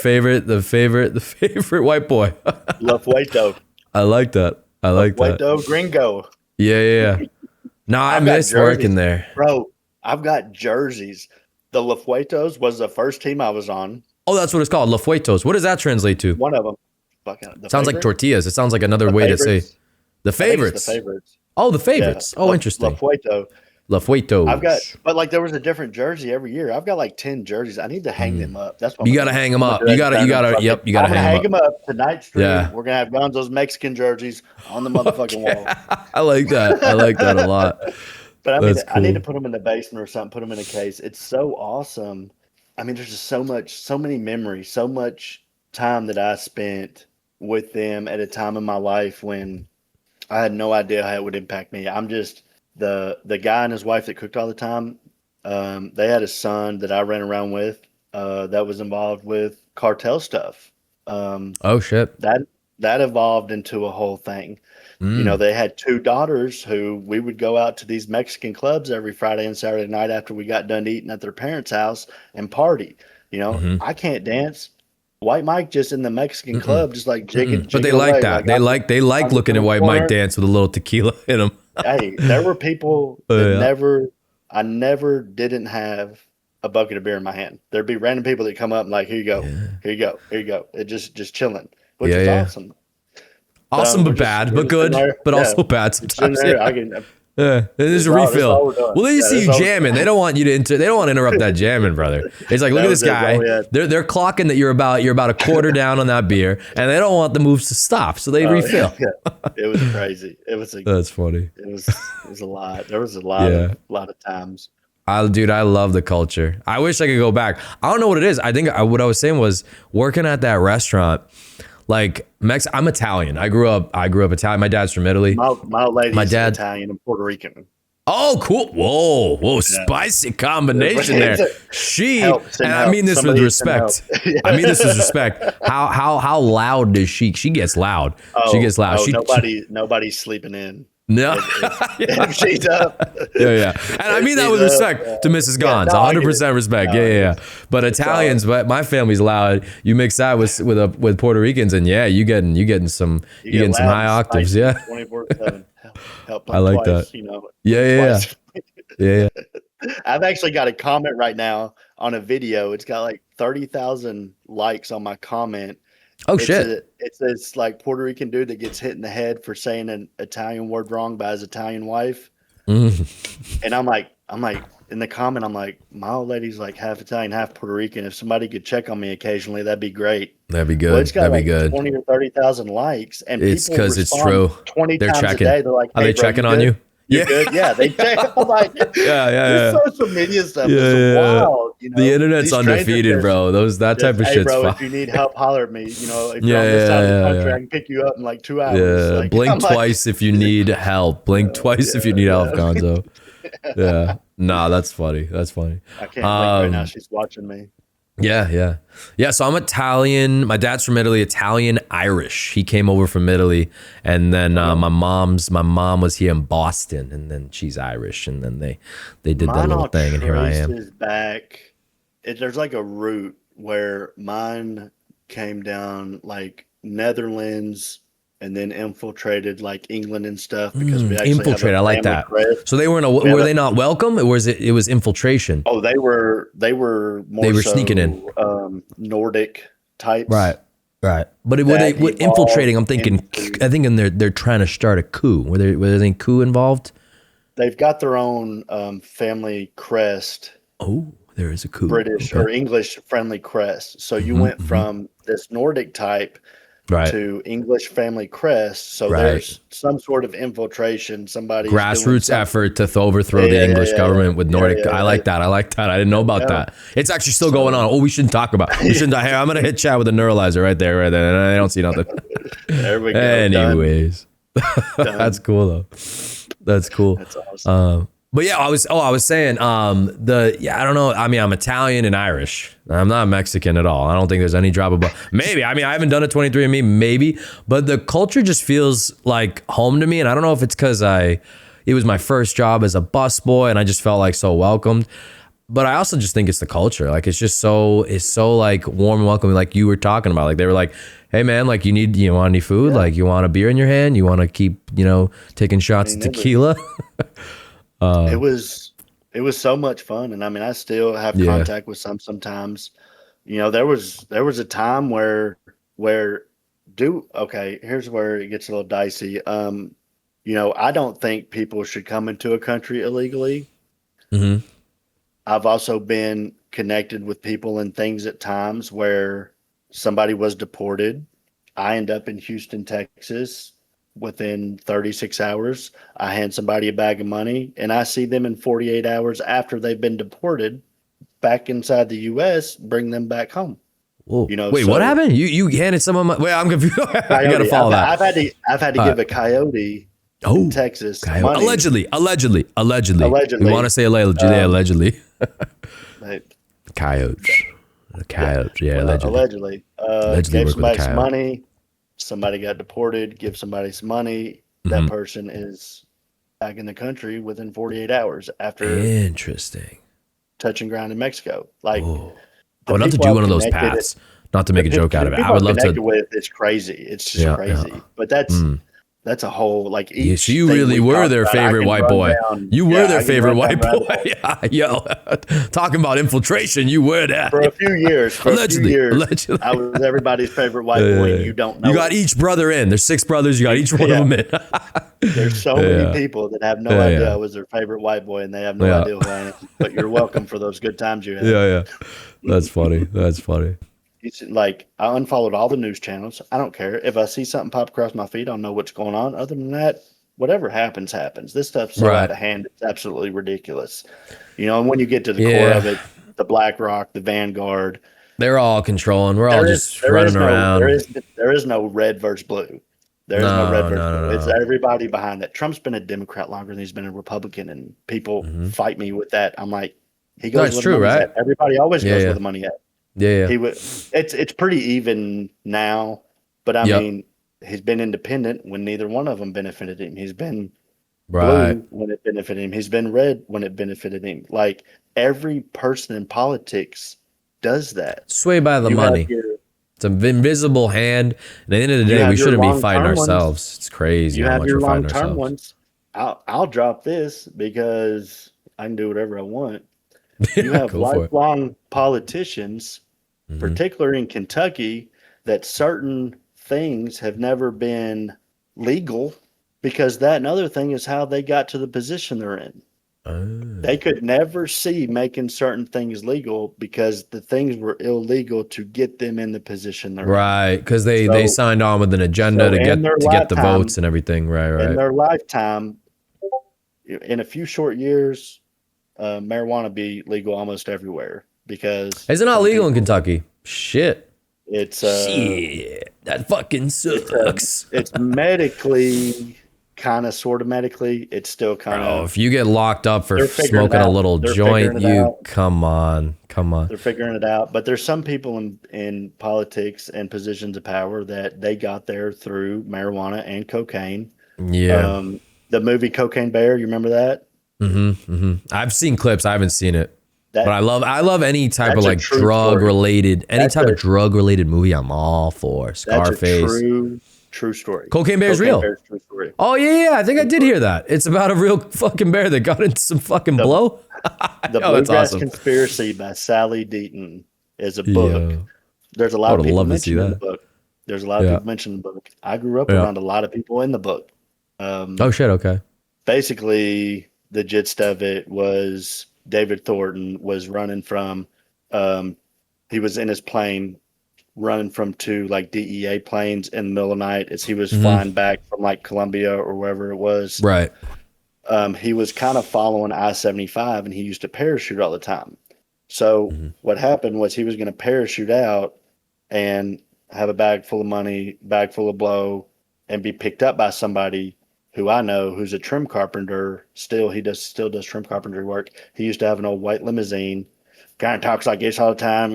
favorite, the favorite white boy. La Fueto. I like that. I La like that. Fueto Gringo. Yeah, yeah, yeah. No, I I've got miss working jerseys. there. Bro, I've got jerseys. The La Fuetos was the first team I was on. Oh, that's what it's called. La Fuetos. What does that translate to? One of them. Fucking the Sounds like favorite? tortillas. It sounds like another The way to say favorites. the I think it's the favorites. favorites. Oh, the Yeah. favorites. Oh, La interesting. Fueto. La I've got, Fuetos. but like there was a different jersey every year. I've got like 10 jerseys. I need to hang them up. That's what I'm You gonna gotta do. hang them I'm gonna up. You gotta, you dread gotta, fucking. yep, you gotta I'm gonna hang them hang up. them up tonight's stream. Yeah. We're gonna have Gonzo's Mexican jerseys on the motherfucking wall. I like that. I like that a lot. But That's I need to cool. put them in the basement or something. Put them in a case. It's so awesome. I mean, there's just so many memories, so much time that I spent with them at a time in my life when I had no idea how it would impact me. the guy and his wife that cooked all the time, they had a son that I ran around with that was involved with cartel stuff. Oh shit. That evolved into a whole thing. Mm. They had two daughters who we would go out to these Mexican clubs every Friday and Saturday night after we got done eating at their parents' house and party. Mm-hmm. I can't dance. White Mike just in the Mexican club, just like jigging, But they jigging like away. that. Like They like I'm looking in at the White Mike corner. dance with a little tequila in him. Hey, there were people Oh, that yeah. I never didn't have a bucket of beer in my hand. There'd be random people that come up and like, here you go, Yeah. here you go, here you go. It just chilling, which Yeah, is yeah. awesome. Awesome We're but just bad, we're but just sitting good, there, but yeah, also bad just sitting sometimes. there. I Yeah. can. Yeah. There's a That's all refill. we're doing. Well, they Yeah, see that's you all. jamming. They don't want you to they don't want to interrupt that jamming, brother. It's like, look That at this was it. That's all guy. we had. They're clocking that you're about a quarter down on that beer, and they don't want the moves to stop, so they Oh, refill. yeah. It was crazy. That's funny. It was a lot. There was a Yeah. lot of times. Dude, I love the culture. I wish I could go back. I don't know what it is. I think what I was saying was working at that restaurant. Like I'm Italian. I grew up Italian. My dad's from Italy. My old lady's My dad. Italian and Puerto Rican. Oh, cool. Whoa, Yeah. spicy combination there. She, Helps and and I mean helps. this with Somebody can help. respect. I mean this with respect. How loud does she? She gets loud. She gets loud. Nobody's sleeping in. No. If she's up. Yeah. And I mean that with respect to Mrs. Gonzo. no, I get it. 100% respect. No, Yeah. But Italians, but my family's loud. You mix that with Puerto Ricans, and yeah, you getting some high octaves. Yeah. 24/7. Help I like twice, that. Yeah. twice. Yeah. I've actually got a comment right now on a video. It's got like 30,000 likes on my comment. Oh shit. It's this like Puerto Rican dude that gets hit in the head for saying an Italian word wrong by his Italian wife. And I'm like, in the comment, I'm like, my old lady's like half Italian, half Puerto Rican. If somebody could check on me occasionally, that'd be great. That'd be good. Well, it's got That'd be like good. 20 or 30,000 likes, and It's people because it's respond true. 20 They're times checking. a day. They're like, Are hey, they bro, checking you on good? you? You're good? Yeah, they check. I'm like, Yeah. this social media stuff is wild. The internet's These strangers undefeated, bro. That type of hey, shit's bro, fun. if you need help, holler at me. If you're on Yeah, this side of the country, yeah. I can pick you up in like 2 hours. Yeah, Like, blink I'm like, twice if you need help. Blink twice if you need help, Gonzo. Yeah. Nah, that's funny. That's funny. I can't think right now. She's watching me. Yeah. So I'm Italian. My dad's from Italy, Italian Irish. He came over from Italy, and then my mom was here in Boston, and then she's Irish, and then they did that Mine little all thing, and here I am. traces back. There's like a route where mine came down like Netherlands and then infiltrated like England and stuff because we actually Infiltrate. have I a like family that. crest. So they weren't. Were they not welcome, or was it was infiltration? Oh, they were more. They were sneaking in. Nordic types. Right. But were That they infiltrating? I'm evolved thinking they're trying to start a coup. Were there any coup involved? They've got their own family crest, Oh, there is a coup. British or English friendly crest. So you went from this Nordic type Right. to English family crest. So Right. there's some sort of infiltration. Somebody's Grassroots doing something. effort to overthrow the English government with Nordic. yeah, I like that. I didn't know about that. It's actually still going on. Oh, we shouldn't talk about. We shouldn't. Hey, I'm gonna hit chat with the neuralizer right there. And I don't see nothing. There we go. Anyways, that's cool though. That's cool. That's awesome. But yeah, I was saying, I don't know. I mean, I'm Italian and Irish. I'm not Mexican at all. I don't think there's any drop above. Maybe. I mean, I haven't done a 23andMe, maybe. But the culture just feels like home to me. And I don't know if it's because it was my first job as a busboy and I just felt like so welcomed. But I also just think it's the culture. Like, it's so like warm and welcoming, like you were talking about. Like, they were like, hey man, like you want any food? Like, you want a beer in your hand? You want to keep, taking shots of tequila? It was so much fun, and I mean, I still have contact with some sometimes. There was a time where here's where it gets a little dicey. I don't think people should come into a country illegally. Mm-hmm. I've also been connected with people and things at times where somebody was deported. I end up in Houston, Texas. Within 36 hours, I hand somebody a bag of money, and I see them in 48 hours after they've been deported back inside the U.S., bring them back home. Whoa. Wait, what happened? You handed some of my... Wait, I'm confused. I got to follow that. I've had to give a coyote in Oh, Texas. okay. Money, Allegedly. We want allegedly, to say allegedly. they, Coyotes. The yeah, coyotes. Yeah, well, allegedly. allegedly, Allegedly gave work with a somebody some coyote. money. Somebody got deported. Give somebody some money. That Hmm. person is back in the country within 48 hours after Interesting. touching ground in Mexico. Like Oh, I the would love to people do I've one of those connected, paths. Not to make a joke out the of it. I people would I've love connected to. with, it's crazy. It's just Yeah, yeah. crazy. But that's a whole like Yeah, so each you thing really we were talk their about. I favorite can white run boy. down. You were Yeah, their I can favorite run down white rabbit boy. holes. Yeah, yo, talking about infiltration, you were that. For a few years. For a few Allegedly, years, allegedly. I was everybody's favorite white boy, and you don't You know got it. each brother in. There's 6 brothers. You got each one of Yeah. them in. There's so many Yeah, people that have no idea yeah, I was their favorite white boy, and they have no yeah, idea who I am. But you're welcome for those good times you had. yeah, yeah. That's funny. That's funny. It's like I unfollowed all the news channels. I don't care if I see something pop across my feed. I'll know what's going on. Other than that, whatever happens, happens. This stuff's so out Right. of hand. It's absolutely ridiculous. And when you get to the core of Yeah. it, the BlackRock, the Vanguard, They're all controlling. We're all there is just there running is no there around. is there is no red versus blue. There is no red No, versus no, blue. It's no, everybody behind that. Trump's been a Democrat longer than he's been a Republican, and people no. fight me with that. I'm like, he No, goes it's where the true, money's right? at. Everybody always Yeah, goes where yeah, the money at. yeah, yeah. He would. It's pretty even now, but I Yep. mean, he's been independent when neither one of them benefited him. He's been Right. blue when it benefited him. He's been red when it benefited him. Like every person in politics does that. Sway by the You have money. your It's an invisible hand. And at the end of the you day, we have your shouldn't be long fighting term ones. ourselves. It's crazy You how have much your we're fighting long term ourselves. ones. I'll drop this because I can do whatever I want. You Yeah, have go for it. lifelong politicians, Hmm. particularly in Kentucky, that certain things have never been legal because that and other thing is how they got to the position they're in. They could never see making certain things legal because the things were illegal to get them in the position they're in. Right, because they So, signed on with an agenda so in their to get the votes lifetime, and everything. Right, in right. their lifetime, in a few short years, marijuana be legal almost everywhere because Is it not some legal in people Kentucky? Shit. it's Shit. That fucking sucks. it's medically kind of sort of medically it's still kind Bro, of if you get locked up for they're figuring it smoking a out. little They're joint, figuring it you out. come on. Come on. They're figuring it out. But there's some people in politics and positions of power that they got there through marijuana and cocaine. Yeah. The movie Cocaine Bear, you remember that? I've seen clips. I haven't seen it. But That I love any type of that's a like true drug story. related, any That's type of a drug related movie. I'm all for. that's a Scarface. true story. Cocaine Bear's Cocaine real. Bear's true story. Oh yeah, yeah. I think I True did story. hear that. It's about a real fucking bear that got into some fucking The blow. The Oh, that's Bluegrass awesome. Conspiracy by Sally Deaton is a book. Yeah. There's a I lot would of have people loved to see mentioned in the that. book. There's a lot of Yeah. people mentioned in the book. I grew up Yeah. around a lot of people in the book. Oh shit. Okay. Basically, the gist of it was David Thornton was running from, he was in his plane running from two like DEA planes in the middle of the night as he was flying back from like Colombia or wherever it was. Right. He was kind of following I-75 and he used to parachute all the time. So what happened was he was going to parachute out and have a bag full of money, bag full of blow, and be picked up by somebody who I know who's a trim carpenter. Still does trim carpentry work. He used to have an old white limousine. Kind of talks like this all the time,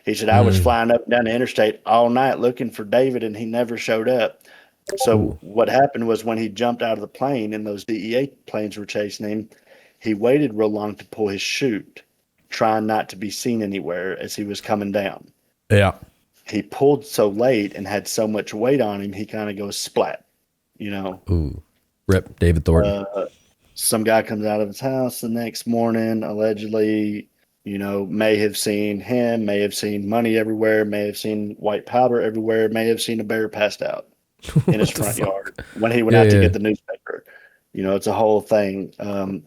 He said I was flying up and down the interstate all night looking for David, and he never showed up. So what happened was when he jumped out of the plane and those DEA planes were chasing him, he waited real long to pull his chute, trying not to be seen anywhere as he was coming down. Yeah. He pulled so late and had so much weight on him, he kind of goes splat. Ooh. Rip. David Thornton. Some guy comes out of his house the next morning, allegedly, may have seen him, may have seen money everywhere, may have seen white powder everywhere, may have seen a bear passed out in his front yard when he went out to get the newspaper. It's a whole thing.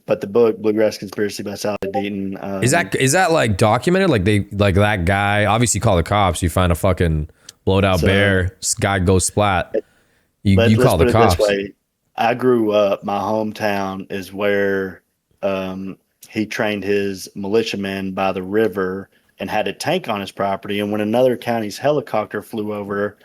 But the book Bluegrass Conspiracy by Sally Deaton. Is that like documented? Like that guy? Obviously, call the cops. You find a fucking blowed out bear. This guy goes splat. You call the cops. This way. I grew up. My hometown is where he trained his militiamen by the river and had a tank on his property. And when another county's helicopter flew over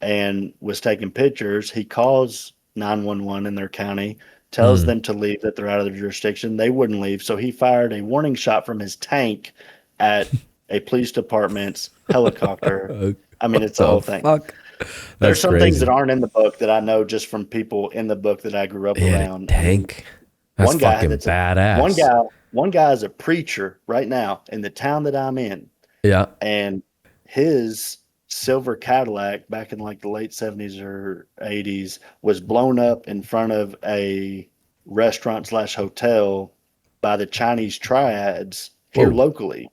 and was taking pictures, he calls 911 in their county, tells them to leave, that they're out of their jurisdiction. They wouldn't leave. So he fired a warning shot from his tank at a police department's helicopter. I mean, it's the whole thing. Fuck. There's That's some crazy. things that aren't in the book that I know just from people in the book that I grew up around. Tank. That's One guy fucking that's badass. one guy is a preacher right now in the town that I'm in, Yeah. and his silver Cadillac back in like the late 70s or 80s was blown up in front of a restaurant slash hotel by the Chinese triads here Whoa. locally.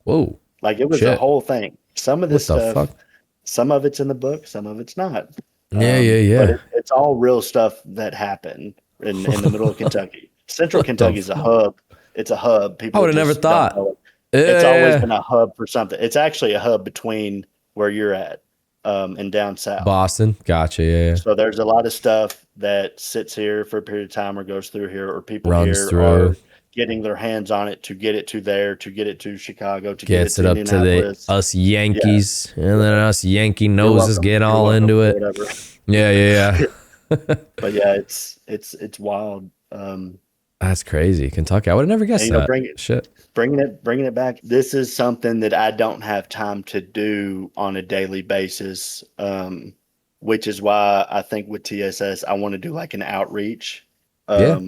Whoa. Like it was a Shit. whole thing. Some of this What the stuff, fuck? some of it's in the book, some of it's not. Yeah. But it's all real stuff that happened in the middle of Kentucky. Central What the Kentucky is a hub. It's a hub. I People would have never just don't thought. know it. It's always Yeah. been a hub for something. It's actually a hub between where you're at and down south. Boston. Gotcha. Yeah. So there's a lot of stuff that sits here for a period of time or goes through here, or people Runs here through. are getting their hands on it to get it to there, to get it to Chicago, to Gets get it to up to the Indianapolis. us Yankees, and then us Yankee You're noses welcome. get You're all welcome, into or it. whatever. Yeah. But yeah, it's wild. That's crazy. Kentucky. I would have never guessed And, that. bring Shit. bringing it back. This is something that I don't have time to do on a daily basis, which is why I think with TSS I want to do like an outreach. Yeah.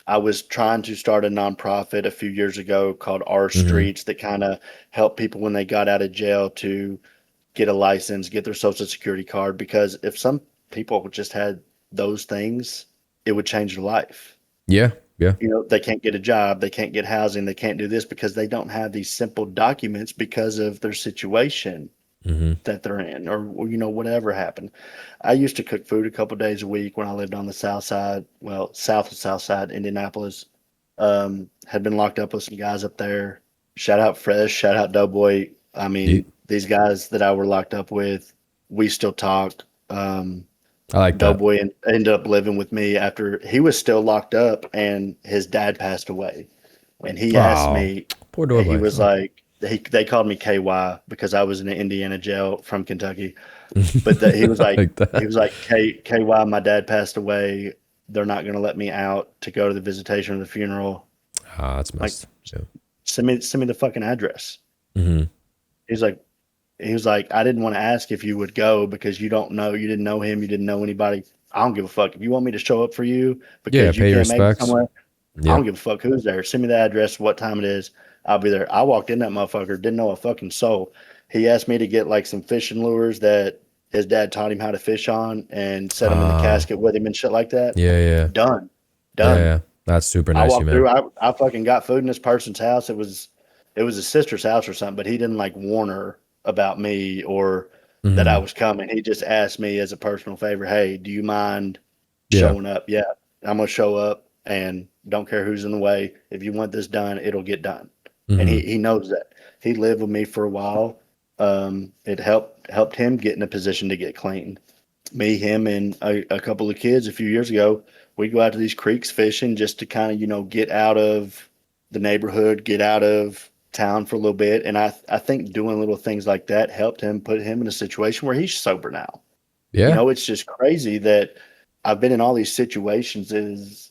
I was trying to start a nonprofit a few years ago called Our Mm-hmm. Streets that kind of help people when they got out of jail to get a license, get their social security card, because if some people just had those things, it would change their life. Yeah. You know, they can't get a job, they can't get housing, they can't do this because they don't have these simple documents because of their situation Mm-hmm. that they're in, or you know, whatever happened. I used to cook food a couple days a week when I lived on the south side, well, south side, Indianapolis. Had been locked up with some guys up there. Shout out Fresh, shout out Doughboy. I mean, these guys that I were locked up with, we still talk. I like that. Doughboy ended up living with me after he was still locked up and his dad passed away. And he asked me, Poor Doughboy. he was like, they called me KY because I was in an Indiana jail from Kentucky. But he was like, Like that. he was like, KY, my dad passed away. They're not going to let me out to go to the visitation or the funeral. Ah, that's messed. Send me the fucking address. Mm-hmm. He was like, I didn't want to ask if you would go because you didn't know him, you didn't know anybody. I don't give a fuck. If you want me to show up for you because you pay your can't make it respects. somewhere, Yeah. I don't give a fuck who's there. Send me the address, what time it is. I'll be there. I walked in that motherfucker, didn't know a fucking soul. He asked me to get like some fishing lures that his dad taught him how to fish on and set them in the casket with him and shit like that. Yeah. Done. Yeah. That's super I nice, walked you through. man. I fucking got food in this person's house. It was his sister's house or something, but he didn't like warn her about me or that I was coming. He just asked me as a personal favor, hey, do you mind showing up? Yeah, I'm gonna show up and don't care who's in the way. If you want this done, it'll get done. And he knows that. He lived with me for a while. It helped him get in a position to get clean. Me, him, and a couple of kids a few years ago, we'd go out to these creeks fishing just to kind of, you know, get out of the neighborhood, get out of town for a little bit. And I think doing little things like that helped him, put him in a situation where he's sober now. Yeah. You know, it's just crazy that I've been in all these situations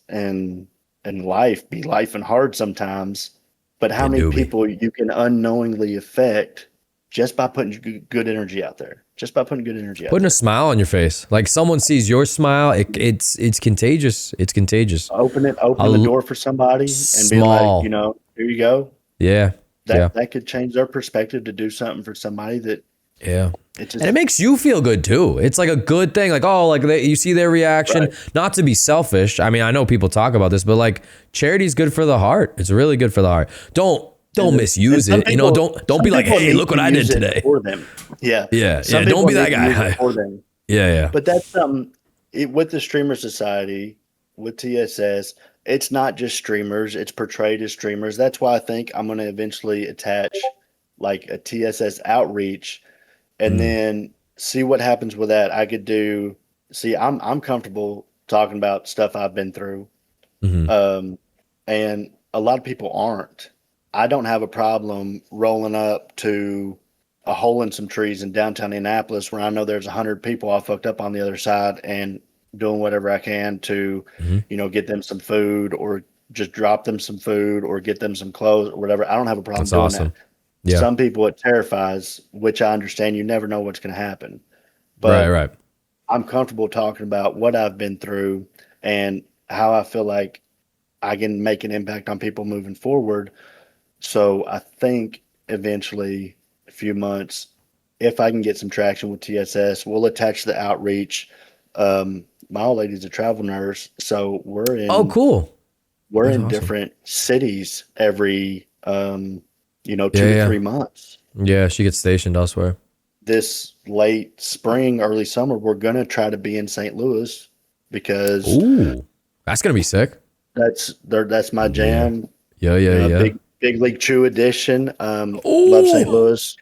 and life be life and hard sometimes. But how many people you can unknowingly affect just by putting good energy out there? Just by putting good energy out Putting there. a smile on your face. Like someone sees your smile, it's contagious. It's contagious. Open the door for somebody and be like, you know, here you go. Yeah. That could change their perspective to do something for somebody that. Yeah. And it makes you feel good too. It's like a good thing. Like, oh, like you see their reaction, not to be selfish. I mean, I know people talk about this, but like charity is good for the heart. It's really good for the heart. Don't misuse it. People, don't be like, hey, look what I did today. For them. Yeah. Don't be that guy. For them. Yeah. But that's with the Streamer Society, with TSS, it's not just streamers. It's portrayed as streamers. That's why I think I'm going to eventually attach like a TSS outreach and then see what happens with that. I could do. See, I'm comfortable talking about stuff I've been through, and a lot of people aren't. I don't have a problem rolling up to a hole in some trees in downtown Indianapolis where I know there's 100 people all fucked up on the other side, and doing whatever I can to, Mhm. get them some food or just drop them some food or get them some clothes or whatever. I don't have a problem That's doing that. awesome. Yeah. Some people it terrifies, which I understand. You never know what's going to happen. Right. But Right. I'm comfortable talking about what I've been through and how I feel like I can make an impact on people moving forward. So I think eventually, a few months, if I can get some traction with TSS, we'll attach the outreach. My old lady's a travel nurse, so Oh, cool. we're That's in awesome. different cities every Yeah. 2 to Yeah. 3 months. Yeah. She gets stationed elsewhere. This late spring, early summer, we're gonna try to be in St. Louis because Ooh, that's gonna be sick. that's my Yeah. jam. Yeah. Yeah. Yeah. Big League Chew edition. Love Ooh, St. Louis.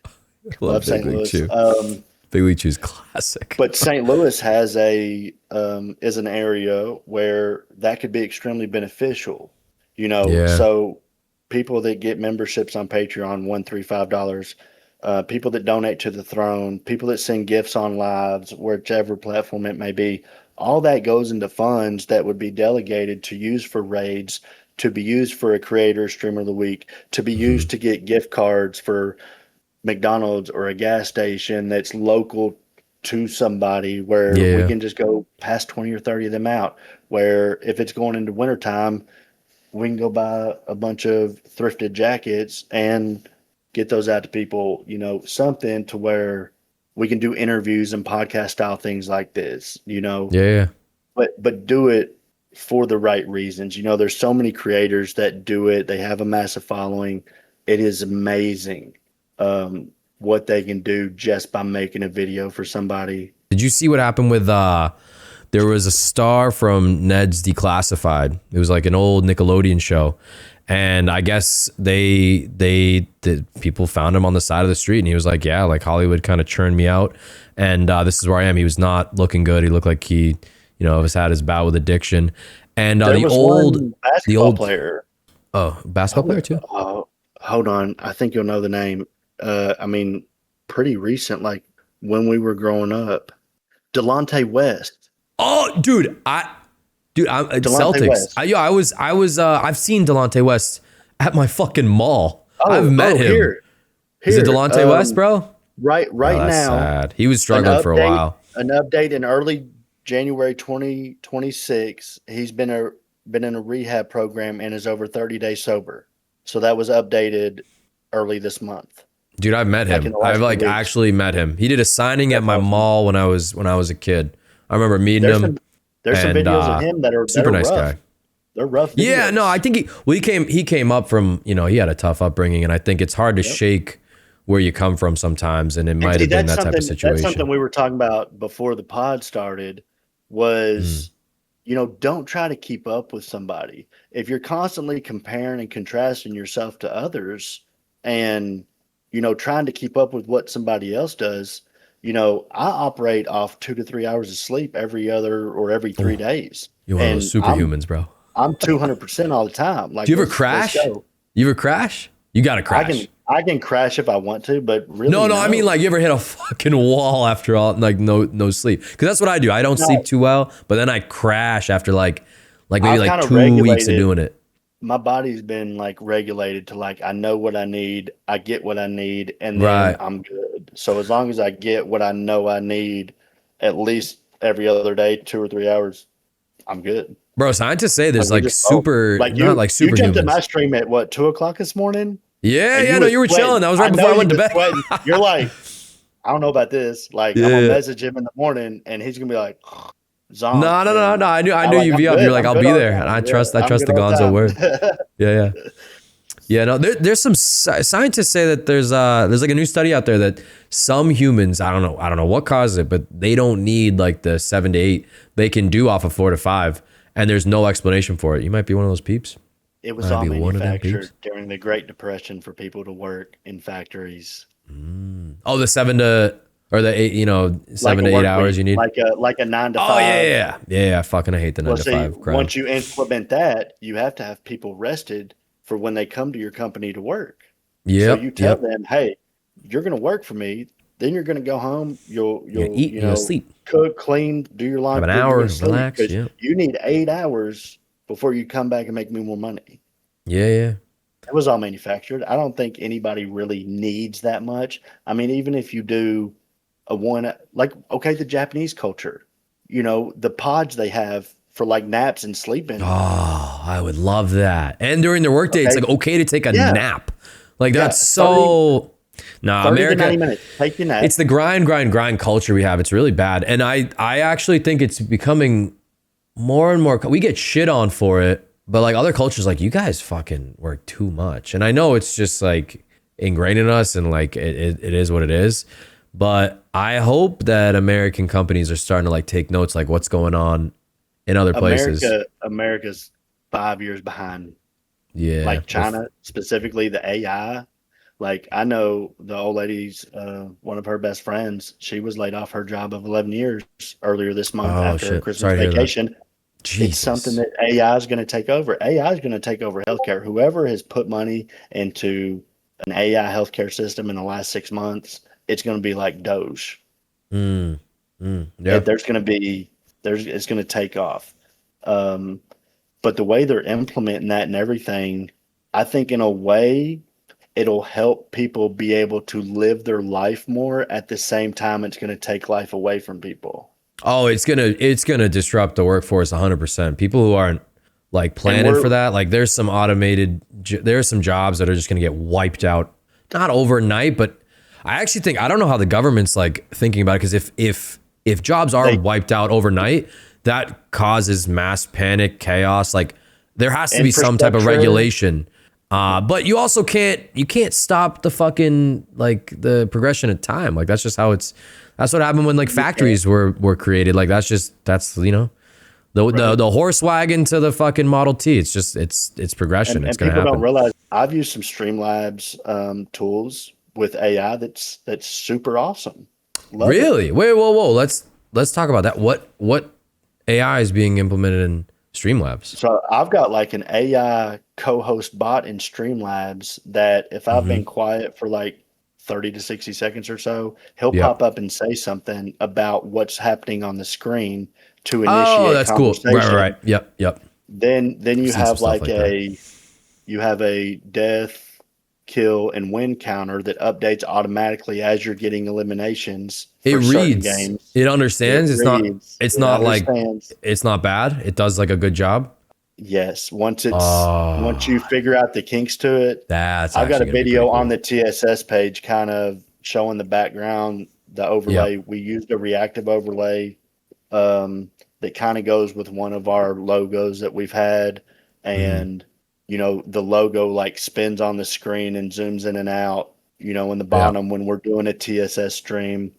love Love Big St. League Louis. Chew. Big League Chew's classic. But St. Louis has is an area where that could be extremely beneficial. Yeah. So people that get memberships on Patreon, $1, $3, $5, people that donate to the throne, people that send gifts on lives, whichever platform it may be, all that goes into funds that would be delegated to use for raids, to be used for a creator streamer of the week, to be Hmm. used to get gift cards for McDonald's or a gas station that's local to somebody where we Yeah. can just go past 20 or 30 of them out. Where if it's going into wintertime, we can go buy a bunch of thrifted jackets and get those out to people, something to where we can do interviews and podcast style things like this, Yeah. Yeah. but do it for the right reasons. There's so many creators that do it. They have a massive following. It is amazing what they can do just by making a video for somebody. Did you see what happened with there was a star from Ned's Declassified. It was like an old Nickelodeon show. And I guess people found him on the side of the street and he was like, yeah, like Hollywood kind of churned me out. And this is where I am. He was not looking good. He looked like he, has had his bout with addiction. And There the was old, one basketball player. basketball player too. Hold on. I think you'll know the name. I mean, pretty recent, like when we were growing up. Delonte West. Oh, dude, I'm Delonte Celtics. West. I've seen Delonte West at my fucking mall. Oh, I've met him. here. Is it Delonte West, bro? Right Oh, that's now. sad. He was struggling for a while. An update in early January 2026. He's been in a rehab program and is over 30 days sober. So that was updated early this month. Dude, I've met Like in him. the last I've like few weeks. actually met him. He did a signing at That's my awesome. mall when I was a kid. I remember meeting him. There's some and, videos of him that are super nice rough. guy. They're rough videos. Yeah, no, I think he came up from, he had a tough upbringing, and I think it's hard to shake where you come from sometimes, and it might have been that type of situation. That's something we were talking about before the pod started was, don't try to keep up with somebody. If you're constantly comparing and contrasting yourself to others and, trying to keep up with what somebody else does, I operate off 2 to 3 hours of sleep every other or every 3 days. You're one of those superhumans, bro. I'm 200% all the time. Like, do you ever crash? You ever crash? You got to crash. I can crash if I want to, but really no. I mean, like, you ever hit a fucking wall after all, like no sleep? Because that's what I do. I don't sleep too well, but then I crash after like maybe like 2 weeks of doing it. My body's been like regulated to like I know what I need, I get what I need, and then Right. I'm good. So as long as I get what I know I need, at least every other day, 2 or 3 hours, I'm good. Bro, scientists say there's Like, like super, like not like you jumped in superhumans. my stream at what, 2 o'clock this morning? Yeah, was you were sweating. chilling. That was right I before know I went to you was bed. sweating. You're like, I don't know about this. Like, I'm gonna message him in the morning, and he's gonna be like, "Zonk." No. I knew I'm you'd like, be I'm up. good. You're like, I'm I'll good be all the there, time. and I Yeah, trust I'm the good all the Gonzo time. word. Yeah. Yeah, no, there's some scientists say that there's like a new study out there that some humans, I don't know what causes it, but they don't need like the 7 to 8 they can do off of 4 to 5, and there's no explanation for it. You might be one of those peeps. It was all manufactured during the Great Depression for people to work in factories. Oh, the 7 to or the 8, 7 to 8 hours you need. like a 9 to 5. Oh yeah. Fucking I hate the 9 to 5 crowd. Once you implement that, you have to have people rested for when they come to your company to work. Yeah. So you tell them, hey, you're going to work for me Then you're going to go home. You You'll eat, you sleep, cook, clean, do your have an laundry, then you're hour, going to sleep relax. because Yeah, you need 8 hours before you come back and make me more money. yeah. It was all manufactured. I don't think anybody really needs that much. I mean, even if you do a one, like, okay, the Japanese culture, the pods they have for like naps and sleeping. Oh, I would love that. And during their workday, it's Okay. like okay to take a Yeah. nap. Like Yeah. that's so. Nah, 30 to 90 America. minutes. Take your nap. It's the grind culture we have. It's really bad, and I actually think it's becoming more and more. We get shit on for it, but like other cultures, like you guys fucking work too much. And I know it's just like ingrained in us, and like it is what it is. But I hope that American companies are starting to like take notes, like what's going on in other places. America's 5 years behind. Yeah, Like China, specifically the AI. Like I know the old lady's one of her best friends. She was laid off her job of 11 years earlier this month Oh after a shit! Christmas Sorry to hear that. vacation. It's Jesus. something that AI is going to take over. AI is going to take over healthcare. Whoever has put money into an AI healthcare system in the last 6 months, it's going to be like Doge. Yeah. There's going to be it's going to take off. But the way they're implementing that and everything, I think in a way it'll help people be able to live their life more. At the same time, it's going to take life away from people. Oh, it's gonna disrupt the workforce 100%. People who aren't like planning for that, like there's some there's some jobs that are just gonna get wiped out, not overnight, but I actually think I don't know how the government's like thinking about it, because if jobs are wiped out overnight, that causes mass panic, chaos. Like there has to be some type of regulation. But you also can't stop the fucking like the progression of time. Like that's just how that's what happened when like factories were created. Like that's the horse wagon to the fucking Model T. It's just it's progression. It's gonna happen. People don't realize I've used some Streamlabs tools with AI that's super awesome. Love Really? it. Wait, whoa. Let's talk about that. What AI is being implemented in Streamlabs? So I've got like an AI co-host bot in Streamlabs that if I've been quiet for like 30 to 60 seconds or so, he'll pop up and say something about what's happening on the screen to initiate that's cool. conversation. Right. Yep. Then you have like that. you have a death, kill, and win counter that updates automatically as you're getting eliminations. It for certain reads. games. It understands. It's not like it's not bad. It does like a good job. Yes, once you figure out the kinks to it. I've got a video on the TSS page kind of showing the background, the overlay. Yep. We used a reactive overlay that kind of goes with one of our logos that we've had, and the logo like spins on the screen and zooms in and out, in the bottom when we're doing a TSS stream.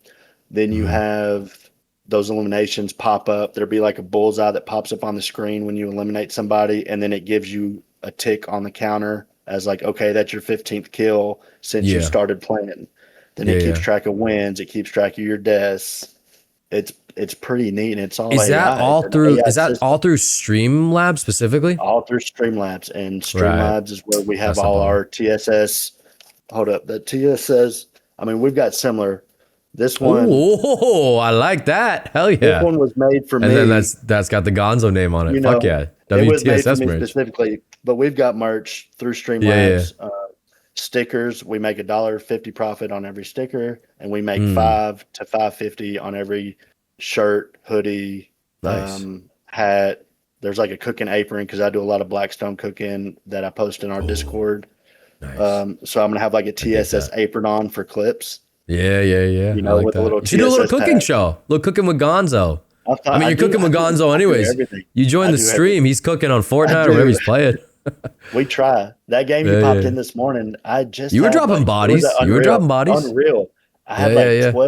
Then you have those eliminations pop up. There'll be like a bullseye that pops up on the screen when you eliminate somebody, and then it gives you a tick on the counter as like, okay, that's your 15th kill since you started playing. Then it keeps track of wins. It keeps track of your deaths. It's pretty neat, and it's all Is AI. that all through? Is that all through Streamlabs specifically? All through Streamlabs, and Streamlabs is where we have all our TSS. Hold up, the TSS. I mean, we've got similar. This one. Oh, I like that. Hell yeah! This one was made for me, and then that's got the Gonzo name on it. Fuck yeah! WTSS it was made for me specifically, but we've got merch through Streamlabs. Yeah. Stickers, we make $1.50 profit on every sticker, and we make $5 to $5.50 on every shirt, hoodie, hat. There's like a cooking apron because I do a lot of Blackstone cooking that I post in our Discord. Nice. So I'm gonna have like a TSS apron on for clips. Yeah. Like with a little. You should do a little cooking show. Little cooking with Gonzo. I mean, you're cooking with Gonzo anyways. You join the stream. He's cooking on Fortnite or whatever he's playing. We try. That game you popped in this morning, you were dropping bodies. You were dropping bodies. Unreal. I had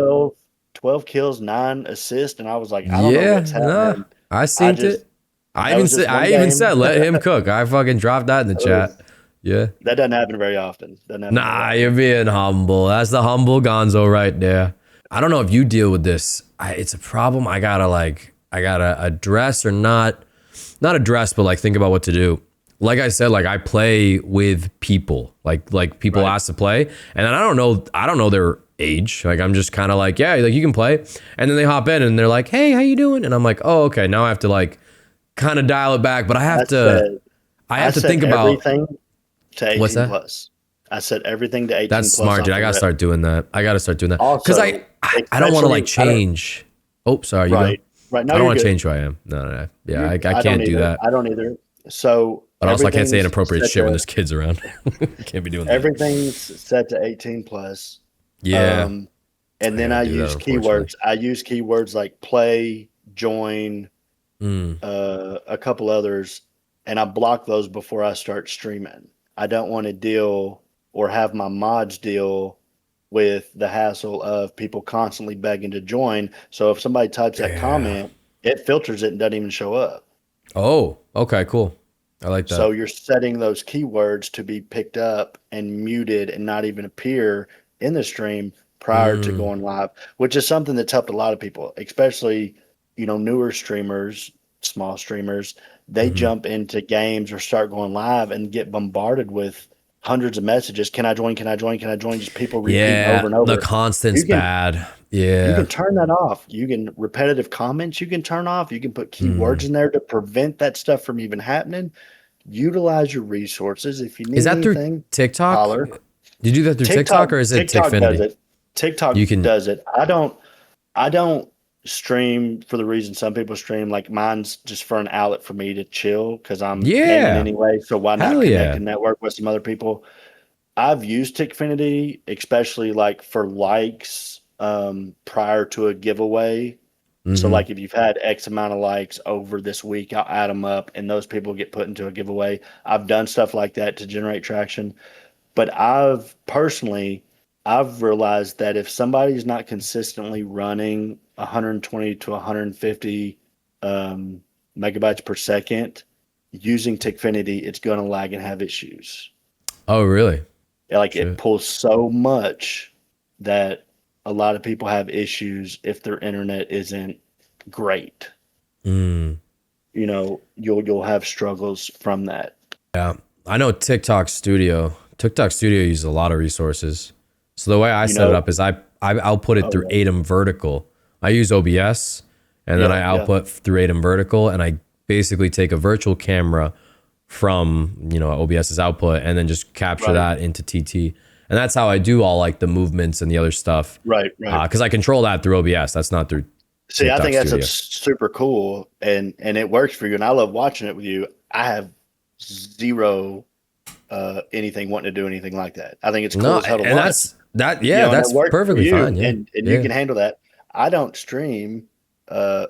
12 kills, 9 assists, and I was like, I don't know what's happening. I seen it. I even said, let him cook. I fucking dropped that in the chat. Yeah. That doesn't happen very often. You're being humble. That's the humble Gonzo right there. I don't know if you deal with this. It's a problem. I gotta address or not address, but like think about what to do. Like I said, like I play with people, like people ask to play, and then I don't know their age. Like I'm just kind of like, yeah, like you can play. And then they hop in and they're like, hey, how you doing? And I'm like, oh, okay. Now I have to like kind of dial it back, but I have to think about everything to what's 18 that? plus. I set everything to 18 That's plus smart, off dude. I the gotta rip. start doing that. Because Also, I don't want to like especially, I don't, change. Oh, sorry, you go. right, right. No, I don't you're want to good. change who I am. No. Yeah, You're, I I don't can't do either. that. I don't either. So But also, I can't say inappropriate shit when there's kids around. Can't be doing that. everything's set to 18 plus. Yeah, Um, and I then gotta I do that, use unfortunately. keywords. I use keywords like play, join, Mm, a couple others, and I block those before I start streaming. I don't want to deal or have my mods deal with the hassle of people constantly begging to join. So if somebody types that yeah. comment, it filters it and doesn't even show up. Oh, okay, cool. I like So that. you're setting those keywords to be picked up and muted and not even appear in the stream prior to Mm, going live, which is something that's helped a lot of people, especially, newer streamers, small streamers. They hmm. jump into games or start going live and get bombarded with hundreds of messages. Can I join? Can I join? Can I join? Just people repeating over Yeah, and the over. constant's You can bad. you Yeah. can turn that off. You can repetitive comments you can turn off. You can put keywords Mm. in there to prevent that stuff from even happening. Utilize your resources. If you Is need that through anything, TikTok? holler. Did you do that through TikTok or is it TikTok does Tickfinity? it. TikTok You can. does it. I don't stream for the reason some people stream. Like mine's just for an outlet for me to chill because I'm gaming Yeah. anyway. So why not Hell connect yeah. and network with some other people? I've used Tickfinity, especially like for likes prior to a giveaway. So Hmm. like if you've had X amount of likes over this week, I'll add them up and those people get put into a giveaway. I've done stuff like that to generate traction. But I've realized that if somebody's not consistently running 120 to 150 um, megabytes per second using Tickfinity, it's going to lag and have issues. Oh, really? Like it Shit. pulls so much that a lot of people have issues if their internet isn't great. Mm. You'll have struggles from that. Yeah. I know TikTok Studio. TikTok Studio uses a lot of resources. So the way I You set it know, up is I'll put it oh through ATEM Vertical. I use OBS and then yeah, I yeah, output through ATEM Vertical and I basically take a virtual camera from, OBS's output and then just capture right, that into TT. And that's how I do all like the movements and the other stuff. right, right. Because I control that through OBS. That's not through See, I TikTok think that's Studio. super cool, and it works for you, and I love watching it with you. I have zero anything wanting to do anything like that. I think it's cool No, as hell to and watch, yeah, and it that's works for perfectly you, fine. Yeah. and you Yeah. can handle that. I don't stream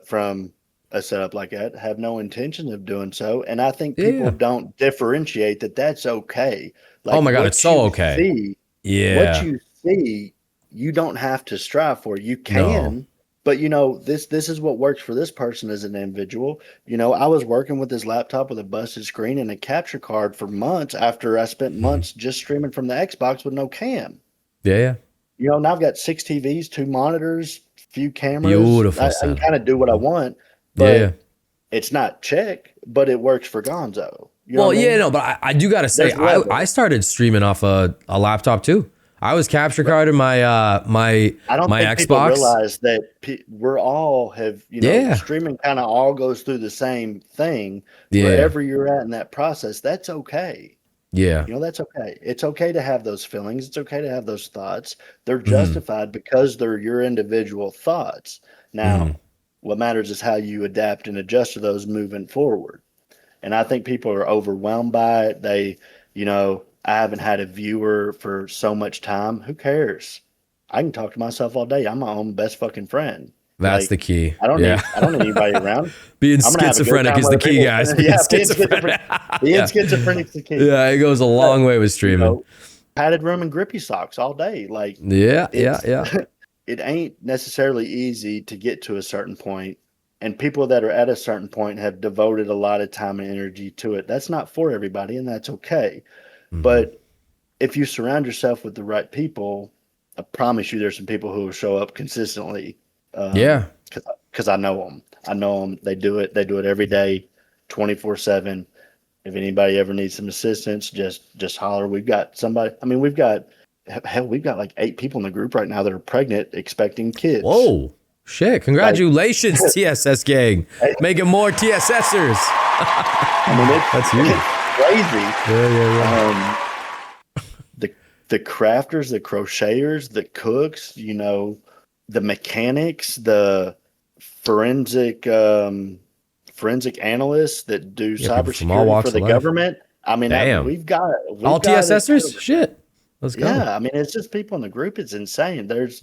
from a setup like that. Have no intention of doing so, and I think people Yeah. don't differentiate that that's okay. Oh Like my God, it's so okay. what Yeah. you see, you don't have to strive for. You No. can, but this is what works for this person as an individual. I was working with this laptop with a busted screen and a capture card for months after I spent Mhm. months just streaming from the Xbox with no cam. Yeah, yeah. Now I've got 6 TVs, 2 monitors, few cameras. Beautiful, I can son. kind of do what I want, Yeah, yeah. but it's not check, but it works for Gonzo. You know Well, what I yeah, mean? no, but I do gotta say, There's I levels. started streaming off a laptop too. I was capture carding my I don't my think people Xbox. realize that we're all have, Yeah. streaming kind of all goes through the same thing. Yeah. Wherever you're at in that process, that's okay. Yeah. That's okay. It's okay to have those feelings. It's okay to have those thoughts. They're Hmm. justified because they're your individual thoughts. Hmm. Now, what matters is how you adapt and adjust to those moving forward. And I think people are overwhelmed by it. I haven't had a viewer for so much time. Who cares? I can talk to myself all day. I'm my own best fucking friend. That's the Like key. I Yeah. don't need anybody around. Being I'm gonna have a good schizophrenic time is with the other key, people. guys. Being Yeah, schizophrenic. being Yeah. schizophrenic's the key. Yeah, it goes a But long way with you streaming. know, padded room and grippy socks all day. Like Yeah, yeah, it's yeah. it ain't necessarily easy to get to a certain point, and people that are at a certain point have devoted a lot of time and energy to it. That's not for everybody, and that's okay. Hmm. But if you surround yourself with the right people, I promise you, there's some people who will show up consistently. Yeah. Because I know them. I know them. They do it. They do it every day, 24/7. If anybody ever needs some assistance, just holler. We've got somebody. I mean, we've got hell, we've got like 8 people in the group right now that are pregnant, expecting kids. Whoa, shit! Congratulations, TSS gang, making more TSSers. I mean, That's huge. It's crazy. Yeah. The crafters, the crocheters, the cooks, the mechanics, the forensic analysts that do People from all cybersecurity walks for the of life. government. I mean, Damn. we've got All it TSSers? covered. Shit. Let's go. Yeah, I mean, it's just people in the group. It's insane. There's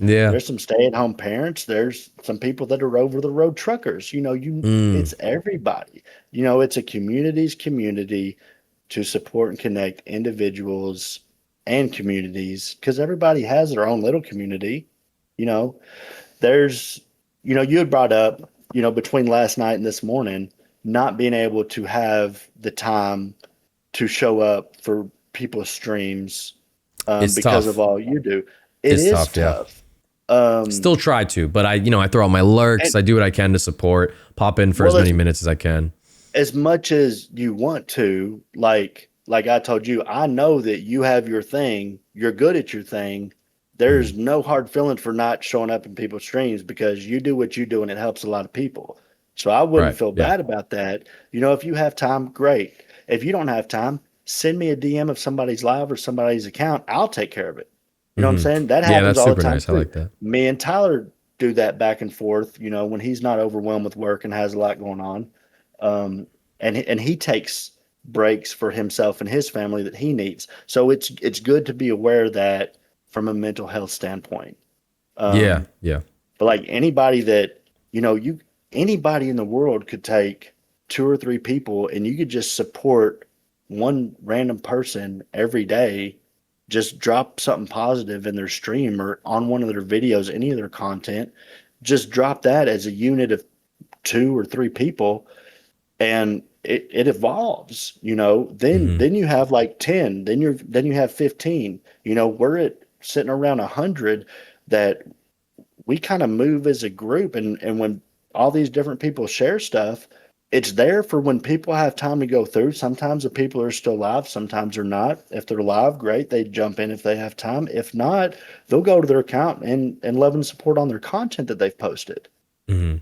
some stay-at-home parents. There's some people that are over-the-road truckers. It's everybody. It's a community's community to support and connect individuals and communities, because everybody has their own little community. There's, you had brought up, between last night and this morning, not being able to have the time to show up for people's streams because tough. of all you do. It's tough. Still try to, but I throw out my lurks. I do what I can to support, pop in for as many minutes as I can. As much as you want to, like I told you, I know that you have your thing. You're good at your thing. There's no hard feelings for not showing up in people's streams, because you do what you do and it helps a lot of people. So I wouldn't feel bad about that. If you have time, great. If you don't have time, send me a DM of somebody's live or somebody's account. I'll take care of it. You know what I'm saying? That happens all the time. Nice. I like that. Me and Tyler do that back and forth, when he's not overwhelmed with work and has a lot going on. And he takes breaks for himself and his family that he needs. So it's good to be aware of that from a mental health standpoint. Yeah. But like anybody that, anybody in the world could take 2 or 3 people, and you could just support one random person every day. Just drop something positive in their stream or on one of their videos, any of their content. Just drop that as a unit of 2 or 3 people, and it evolves. Then you have like 10. Then you have 15. We're at sitting around 100 that we kind of move as a group, and when all these different people share stuff, it's there for when people have time to go through. Sometimes the people are still live, sometimes they're not. If they're live, great, they jump in if they have time. If not, they'll go to their account and love and support on their content that they've posted. And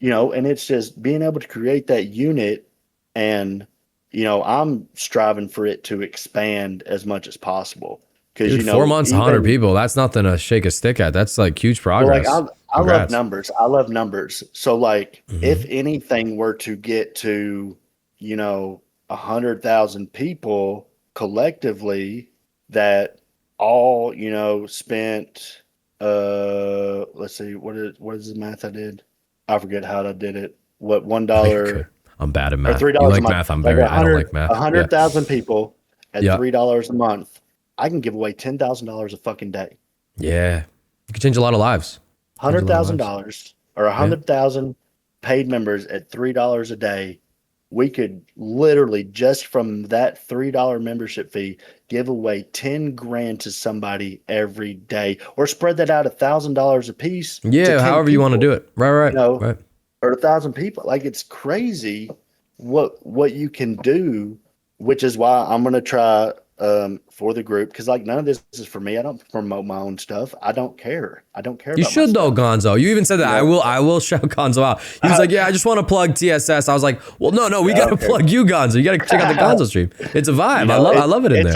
it's just being able to create that unit, and I'm striving for it to expand as much as possible. Because 4 months, 100 people, that's nothing to shake a stick at. That's like huge progress. I love numbers. So like, if anything were to get to, 100,000 people collectively that all, spent, let's see, what is the math I did? I forget how I did it. What, $1? I'm bad at math. $3 you like a month. math? I don't like math. 100,000 people at $3 a month. I can give away $10,000 a fucking day. Yeah. You can change a lot of lives. $100,000 or 100,000 paid members at $3 a day. We could literally, just from that $3 membership fee, give away 10 grand to somebody every day, or spread that out $1,000 a piece. Yeah. However you want to do it. Right. Right. Or 1,000 people. Like, it's crazy what you can do, which is why I'm going to try for the group, because like none of this is for me. I don't promote my own stuff. I don't care. You should though, Gonzo. You even said that. I will shout Gonzo out. He was like, yeah, I just want to plug TSS. I was like, well, no, we got to plug you, Gonzo. You got to check out the Gonzo stream. It's a vibe. I love it in there.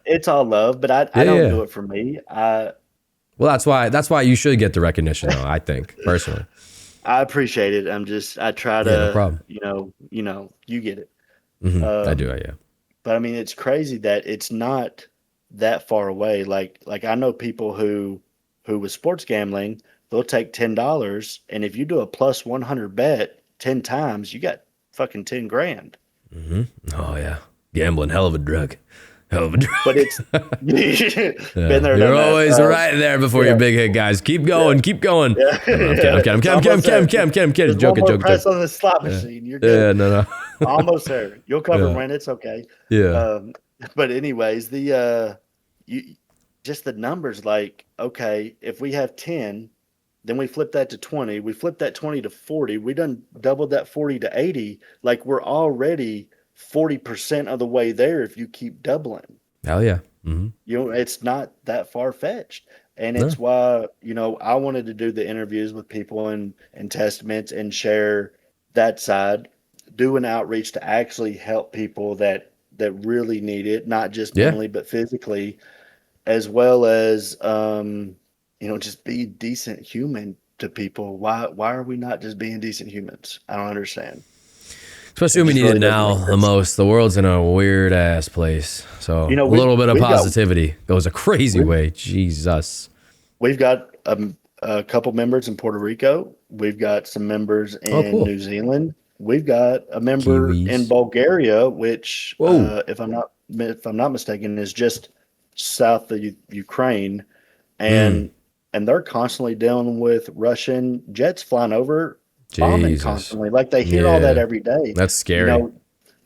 It's all love, but I don't do it for me. Well, that's why you should get the recognition though, I think, personally. I appreciate it. I try to, no problem. You get it. I do. Yeah. But I mean, it's crazy that it's not that far away. Like I know people who with sports gambling, they'll take $10, and if you do a plus 100 bet 10 times, you got fucking 10 grand. Oh yeah, gambling, hell of a drug. But it's been there. You're always right there before your big hit, guys. Keep going. Yeah. I'm kidding. Joking. Press on the slot machine. You're good. Yeah, no. Almost there. You'll cover when it's okay. Yeah. But anyways, just the numbers. Like, okay, if we have 10, then we flip that to 20. We flip that 20 to 40. We done doubled that 40 to 80. Like, we're already 40% of the way there if you keep doubling. Hell yeah. It's not that far fetched. And No. it's why, I wanted to do the interviews with people and testaments and share that side, do an outreach to actually help people that really need it, not just Yeah. mentally, but physically, as well as, just be decent human to people. Why are we not just being decent humans? I don't understand. Especially It when we just need it really doesn't now make the sense. most. The world's in a weird ass place. So a We've little bit of we've got positivity goes a crazy we've way. Jesus. we've got a couple members in Puerto Rico. We've got some members Oh, in cool. New Zealand. We've got a member in Kiwis. Bulgaria, which, Whoa. if I'm not mistaken, is just south of Ukraine, Mm. and they're constantly dealing with Russian jets flying over, bombing Jesus. constantly. Like they hear all that Yeah. every day. That's You scary. know,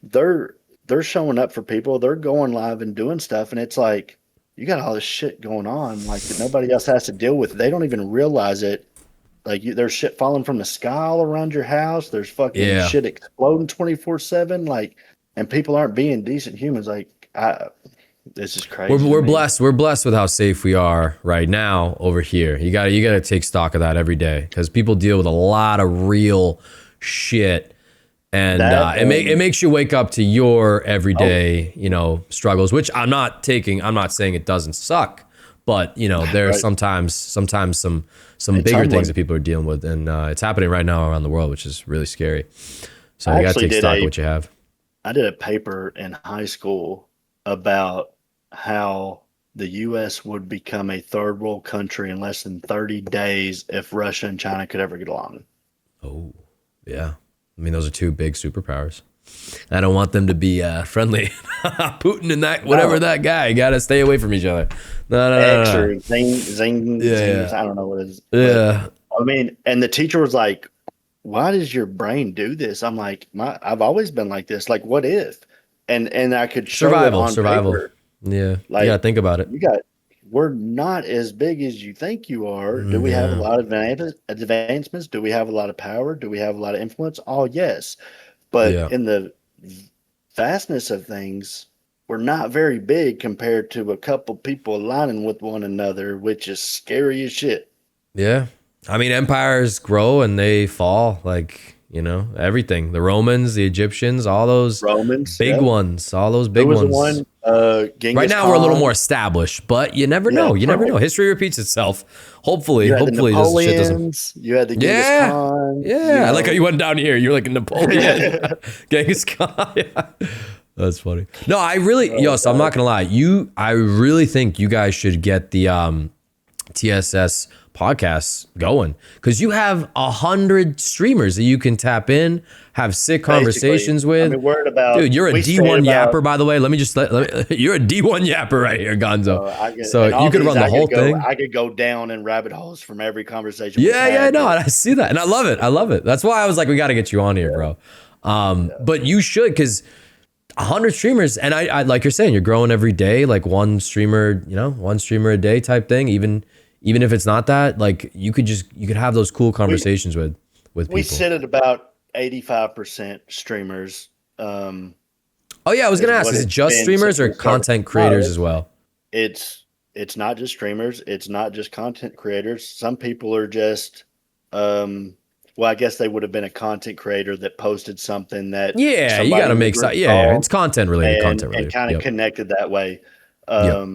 they're they're showing up for people. They're going live and doing stuff, and it's like you got all this shit going on, like that nobody else has to deal with. They don't even realize it. Like there's shit falling from the sky all around your house. There's fucking Yeah. shit exploding 24/7. Like, and people aren't being decent humans. Like, this is crazy to We're me. blessed. We're blessed with how safe we are right now over here. You gotta take stock of that every day because people deal with a lot of real shit, and That it makes you wake up to your oh, everyday struggles. Which I'm not saying it doesn't suck, but there are right. sometimes some It's bigger things humbling. that people are dealing with, and it's happening right now around the world, which is really scary. So I you gotta actually take did stock of a what you have. I did a paper in high school about how the U.S. would become a third world country in less than 30 days if Russia and China could ever get along. Oh, yeah. I mean, those are two big superpowers. I don't want them to be friendly. Putin and that, whatever No, that guy, got to stay away from each other. No, no, no, X no, no. or Zing, Yeah, I don't know what it is. But yeah. I mean, and the teacher was like, why does your brain do this? I'm like, I've always been like this. Like, what if? And I could show it Survival, on survival. paper. Yeah, you got to Like, think about it. you got, we're not as big as you think you are. Do we have a Yeah, lot of advancements? Do we have a lot of power? Do we have a lot of influence? Oh, yes. But yeah, in the vastness of things, we're not very big compared to a couple people aligning with one another, which is scary as shit. yeah. I mean, empires grow and they fall. Like everything. The Romans, the Egyptians, all those Romans, big yep. ones. All those Who big was the ones. one? Right Genghis now, we're a little more Khan. established, but you never Yeah, know. You never know. right. History repeats itself. Hopefully, You had the this shit doesn't. Napoleons. You had the Genghis Yeah, Khan. yeah. I like how you went down here. You're like a Napoleon, Oh Genghis Khan. Yeah. That's funny. No, I really, so I'm not God. gonna lie. I really think you guys should get the TSS podcasts going because you have 100 streamers that you can tap in, have sick Basically, conversations I with. mean, we're at about Dude, you're a we say D1 about. yapper, by the way. You're a D1 yapper right here, Gonzo. I could, So and you all could these, run the whole thing. I could go down in rabbit holes from every conversation we've Yeah, yeah, had. no, But and I see that, and I love it. I love it. That's why I was like, we got to get you on here, bro. But you should, because 100 streamers, and I like you're saying, you're growing every day, like one streamer a day type thing. Even if it's not that, like you could have those cool we conversations with we people. sit at about 85% streamers. Oh yeah, I was Is gonna ask, what is it it's just been streamers since or we started. content No, creators as well? it's not just streamers. It's not just content creators. Some people are just, well, I guess they would have been a content creator that posted something that Yeah, you got somebody to in the make group yeah, saw it's content related, and kind of Yep, connected that way. yep.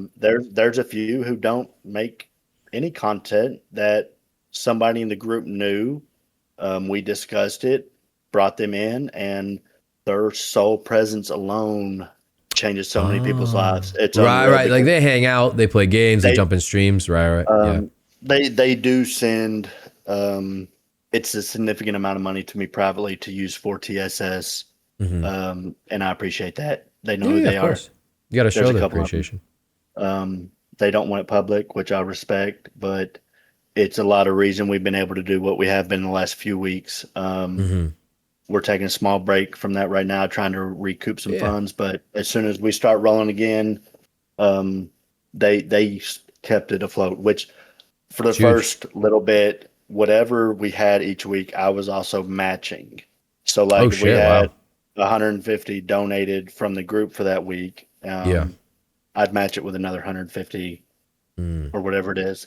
There's a few who don't make any content that somebody in the group knew. We discussed it, brought them in, and their sole presence alone changes so many people's lives. Oh, It's right, unreal right. Like because they hang out, they play games, they they jump in streams. Right, right. Yeah. they do send it's a significant amount of money to me privately to use for TSS. Hmm. And I appreciate that. They know Yeah, who yeah, they of are. course. You got to There's show a the couple of them. appreciation. They don't want it public, which I respect, but it's a lot of reason we've been able to do what we have been in the last few weeks. Hmm. We're taking a small break from that right now, trying to recoup some Yeah. funds. But as soon as we start rolling again, um, they kept it afloat. Which for the It's huge. first little bit, whatever we had each week, I was also matching. So Oh like if we shit! had Wow. 150 donated from the group for that week, Yeah. I'd match it with another 150 Mm. or whatever it is.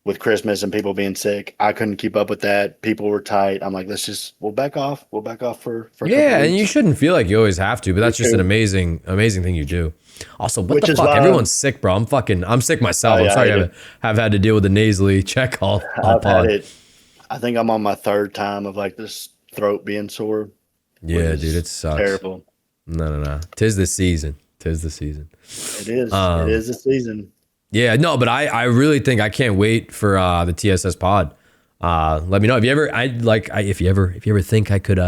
With Christmas and people being sick, I couldn't keep up with that. People were tight. I'm like, we'll back off. We'll back off for a couple Yeah, and you weeks. shouldn't feel like you always have to, but Me that's just an too. amazing thing you do. Also, what the Which is fuck? why Everyone's sick, bro. I'm sick oh myself. I'm yeah, I sorry hate I it. have had to deal with the nasally check all I've had pod. it. I think I'm on my third time of like this throat being sore, which Yeah, dude, is it sucks. terrible. No. Tis the season. Tis the season. It is. It Um, is a season. yeah, no, but I really think I can't wait for the TSS pod. Let me know if you ever if you ever think I could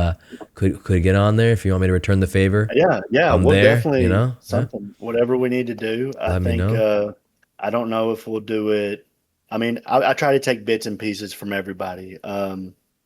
get on there, if you want me to return the favor. Yeah, yeah, I'm we'll there, you definitely know? Yeah, something, whatever we need to do. I let me think know. I don't know if we'll do it. I mean, I try to take bits and pieces from everybody.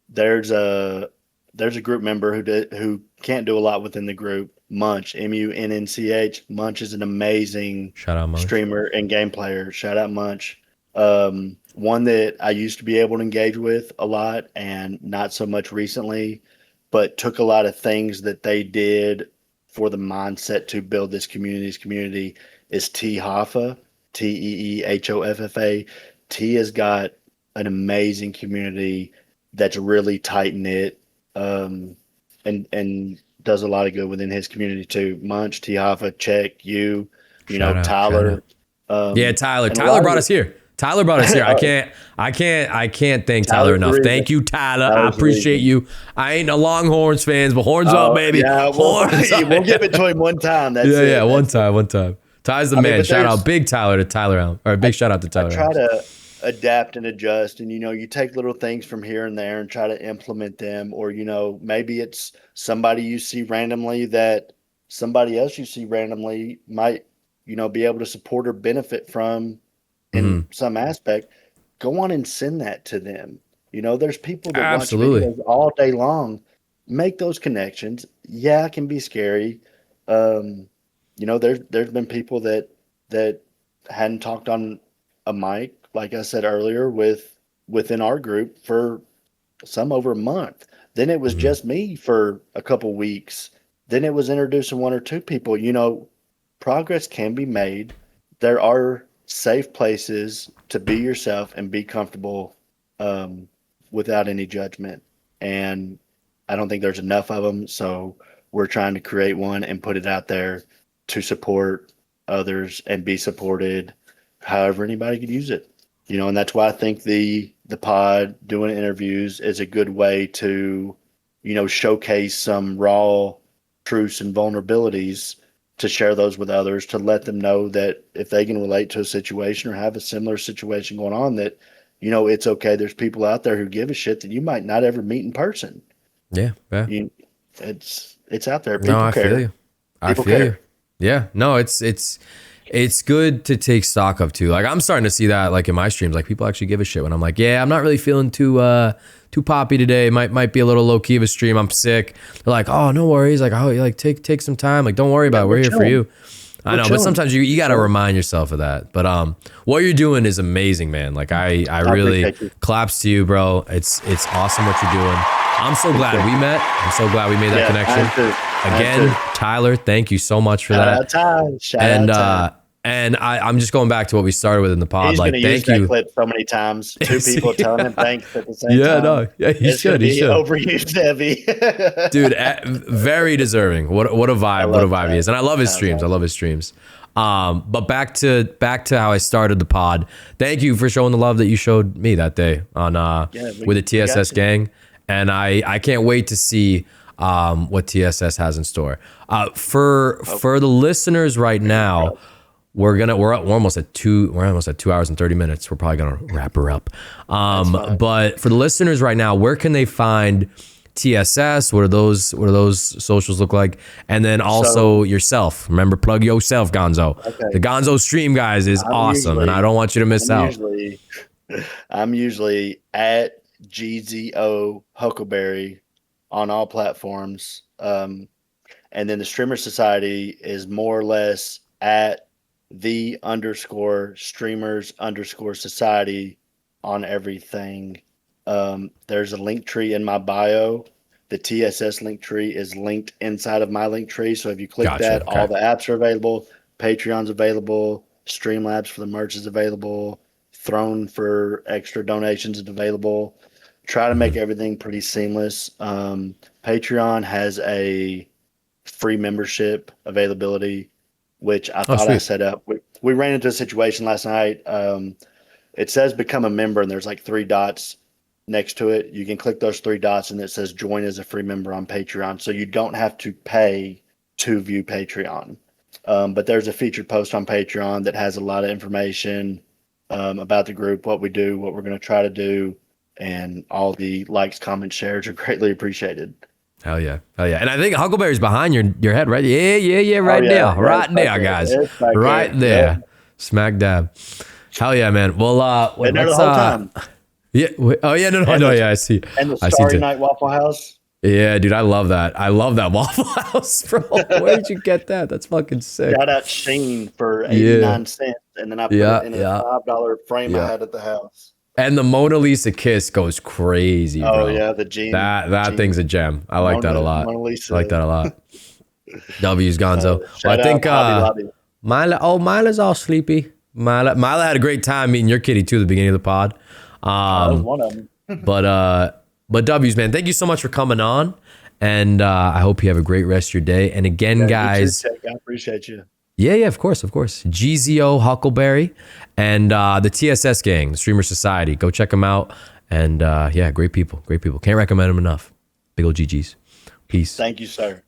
There's a there's a group member who can't do a lot within the group. Munch, Munnch. Munch is an amazing Shout out Munch. streamer and game player. Shout out Munch. One that I used to be able to engage with a lot and not so much recently, but took a lot of things that they did for the mindset to build this community. This community is T Hoffa, TEEHOFFA. T has got an amazing community that's really tight knit, and does a lot of good within his community too. Munch, T Hoffa, Check, Shout Tyler, out. Yeah, Tyler. and a Tyler lot of brought the us here. Tyler brought us here. I can't thank Tyler Tyler's the enough. Thank reason. you, Tyler. I Tyler's the appreciate reason. you. I ain't a Longhorns fans, but horns up, baby. Yeah, Horns up. we'll give it to him one time. That's Yeah, it. one That's time, one time. Ty's the I mean, man. but Shout out, there's big Tyler to Tyler Allen, or big shout out to I Tyler try Allen. to adapt and adjust, and you take little things from here and there and try to implement them, or maybe it's somebody you see randomly that somebody else you see randomly might be able to support or benefit from in Hmm. some aspect. Go on and send that to them. There's people that watch Absolutely. videos all day long. Make those connections. Yeah, it can be scary. Um, there's been people that hadn't talked on a mic, like I said earlier, within our group for some over a month. Then it was Hmm. just me for a couple weeks. Then it was introducing one or two people. Progress can be made. There are safe places to be yourself and be comfortable, um, without any judgment. And I don't think there's enough of them. So we're trying to create one and put it out there to support others and be supported however anybody could use it. And that's why I think the pod doing interviews is a good way to, showcase some raw truths and vulnerabilities, to share those with others, to let them know that if they can relate to a situation or have a similar situation going on, that it's okay. There's people out there who give a shit that you might not ever meet in person. Yeah, yeah. You, it's out there. No, People I feel care. you. I People feel you. care. Yeah. No, it's good to take stock of too. Like I'm starting to see that like in my streams, like people actually give a shit when I'm like, yeah, I'm not really feeling too poppy today. Might be a little low key of a stream. I'm sick. They're like, oh, no worries. Like, oh, like take some time. Like, don't worry Yeah, about it. We're we're here for chilling. you. I We're know, but chilling. sometimes you got to remind yourself of that. But what you're doing is amazing, man. Like I I really appreciate you. claps to you, bro. It's awesome what you're doing. I'm so glad we met. I'm so glad we made that Yeah, connection. I too. I Again, too. Tyler, thank you so much for Shout that. out Ty. Shout And out Ty. I'm just going back to what we started with in the pod. He's going Like, to use thank that you. clip so many times. Two people telling him thanks at the same Yeah, time. no, yeah, he It's going to should. He be should. overused heavy. Dude, very deserving. What a I vibe. What a love vibe he that. is. And I love his Ty's streams. I love awesome. his streams. But back to how I started the pod. Thank you for showing the love that you showed me that day on Yeah, with the we got TSS you. gang. And I can't wait to see what TSS has in store. For the listeners right now, we're almost at 2 hours and 30 minutes. We're probably gonna wrap her up. That's fine. But for the listeners right now, where can they find TSS? What do those socials look like? And then also yourself. Remember, plug yourself, Gonzo. The Okay. Gonzo stream, guys, is I'm awesome, and I usually don't want you to miss I'm out. usually I'm usually at GZOHuckleBerry on all platforms. And then the Streamer Society is more or less at the underscore streamers underscore society on everything. There's a link tree in my bio. The TSS link tree is linked inside of my link tree. So if you click Gotcha. that, Okay. all the apps are available. Patreon's available. Streamlabs for the merch is available. Throne for extra donations is available. Try to make Mhm. everything pretty seamless. Patreon has a free membership availability, which I Oh, thought I sweet. set up. We ran into a situation last night. It says become a member, and there's like three dots next to it. You can click those three dots, and it says join as a free member on Patreon. So you don't have to pay to view Patreon. But there's a featured post on Patreon that has a lot of information about the group, what we do, what we're going to try to do, and all the likes, comments, shares are greatly appreciated. Hell yeah. Hell yeah. And I think Huckleberry's behind your head, right? Yeah, yeah, yeah, Oh right there. yeah, yeah, Right it's back there, there. guys. It's back Right there. there. Yep. Smack dab. Hell yeah, man. Well, wait, Been there the let's whole time. yeah, oh yeah, no, And no, the yeah, I see. and the I see Starry too. Night Waffle House. Yeah, dude, I love that. I love that Waffle House, bro. Where did you get that? That's fucking sick. Got out Sheen for Yeah. 89 cents, and then I put it Yeah, in a yeah, $5 frame I yeah. had at the house. And the Mona Lisa kiss goes crazy, Oh bro. yeah, the Gene, That Gene thing's a gem. I like that a lot. Mona I like Lisa. that a lot. W's Gonzo. Well, I Shout out think Hobby Lobby. Mila's all sleepy. Mila had a great time meeting your kitty too at the beginning of the pod. That was one of them. But W's, man, thank you so much for coming on. And I hope you have a great rest of your day. And again, Yeah, guys, you too, Tech. I appreciate you. yeah, of course, of course. GZOHuckleBerry and the TSS gang, the Streamer Society. Go check them out. And yeah, great people, great people. Can't recommend them enough. Big old GGs. Peace. Thank you, sir.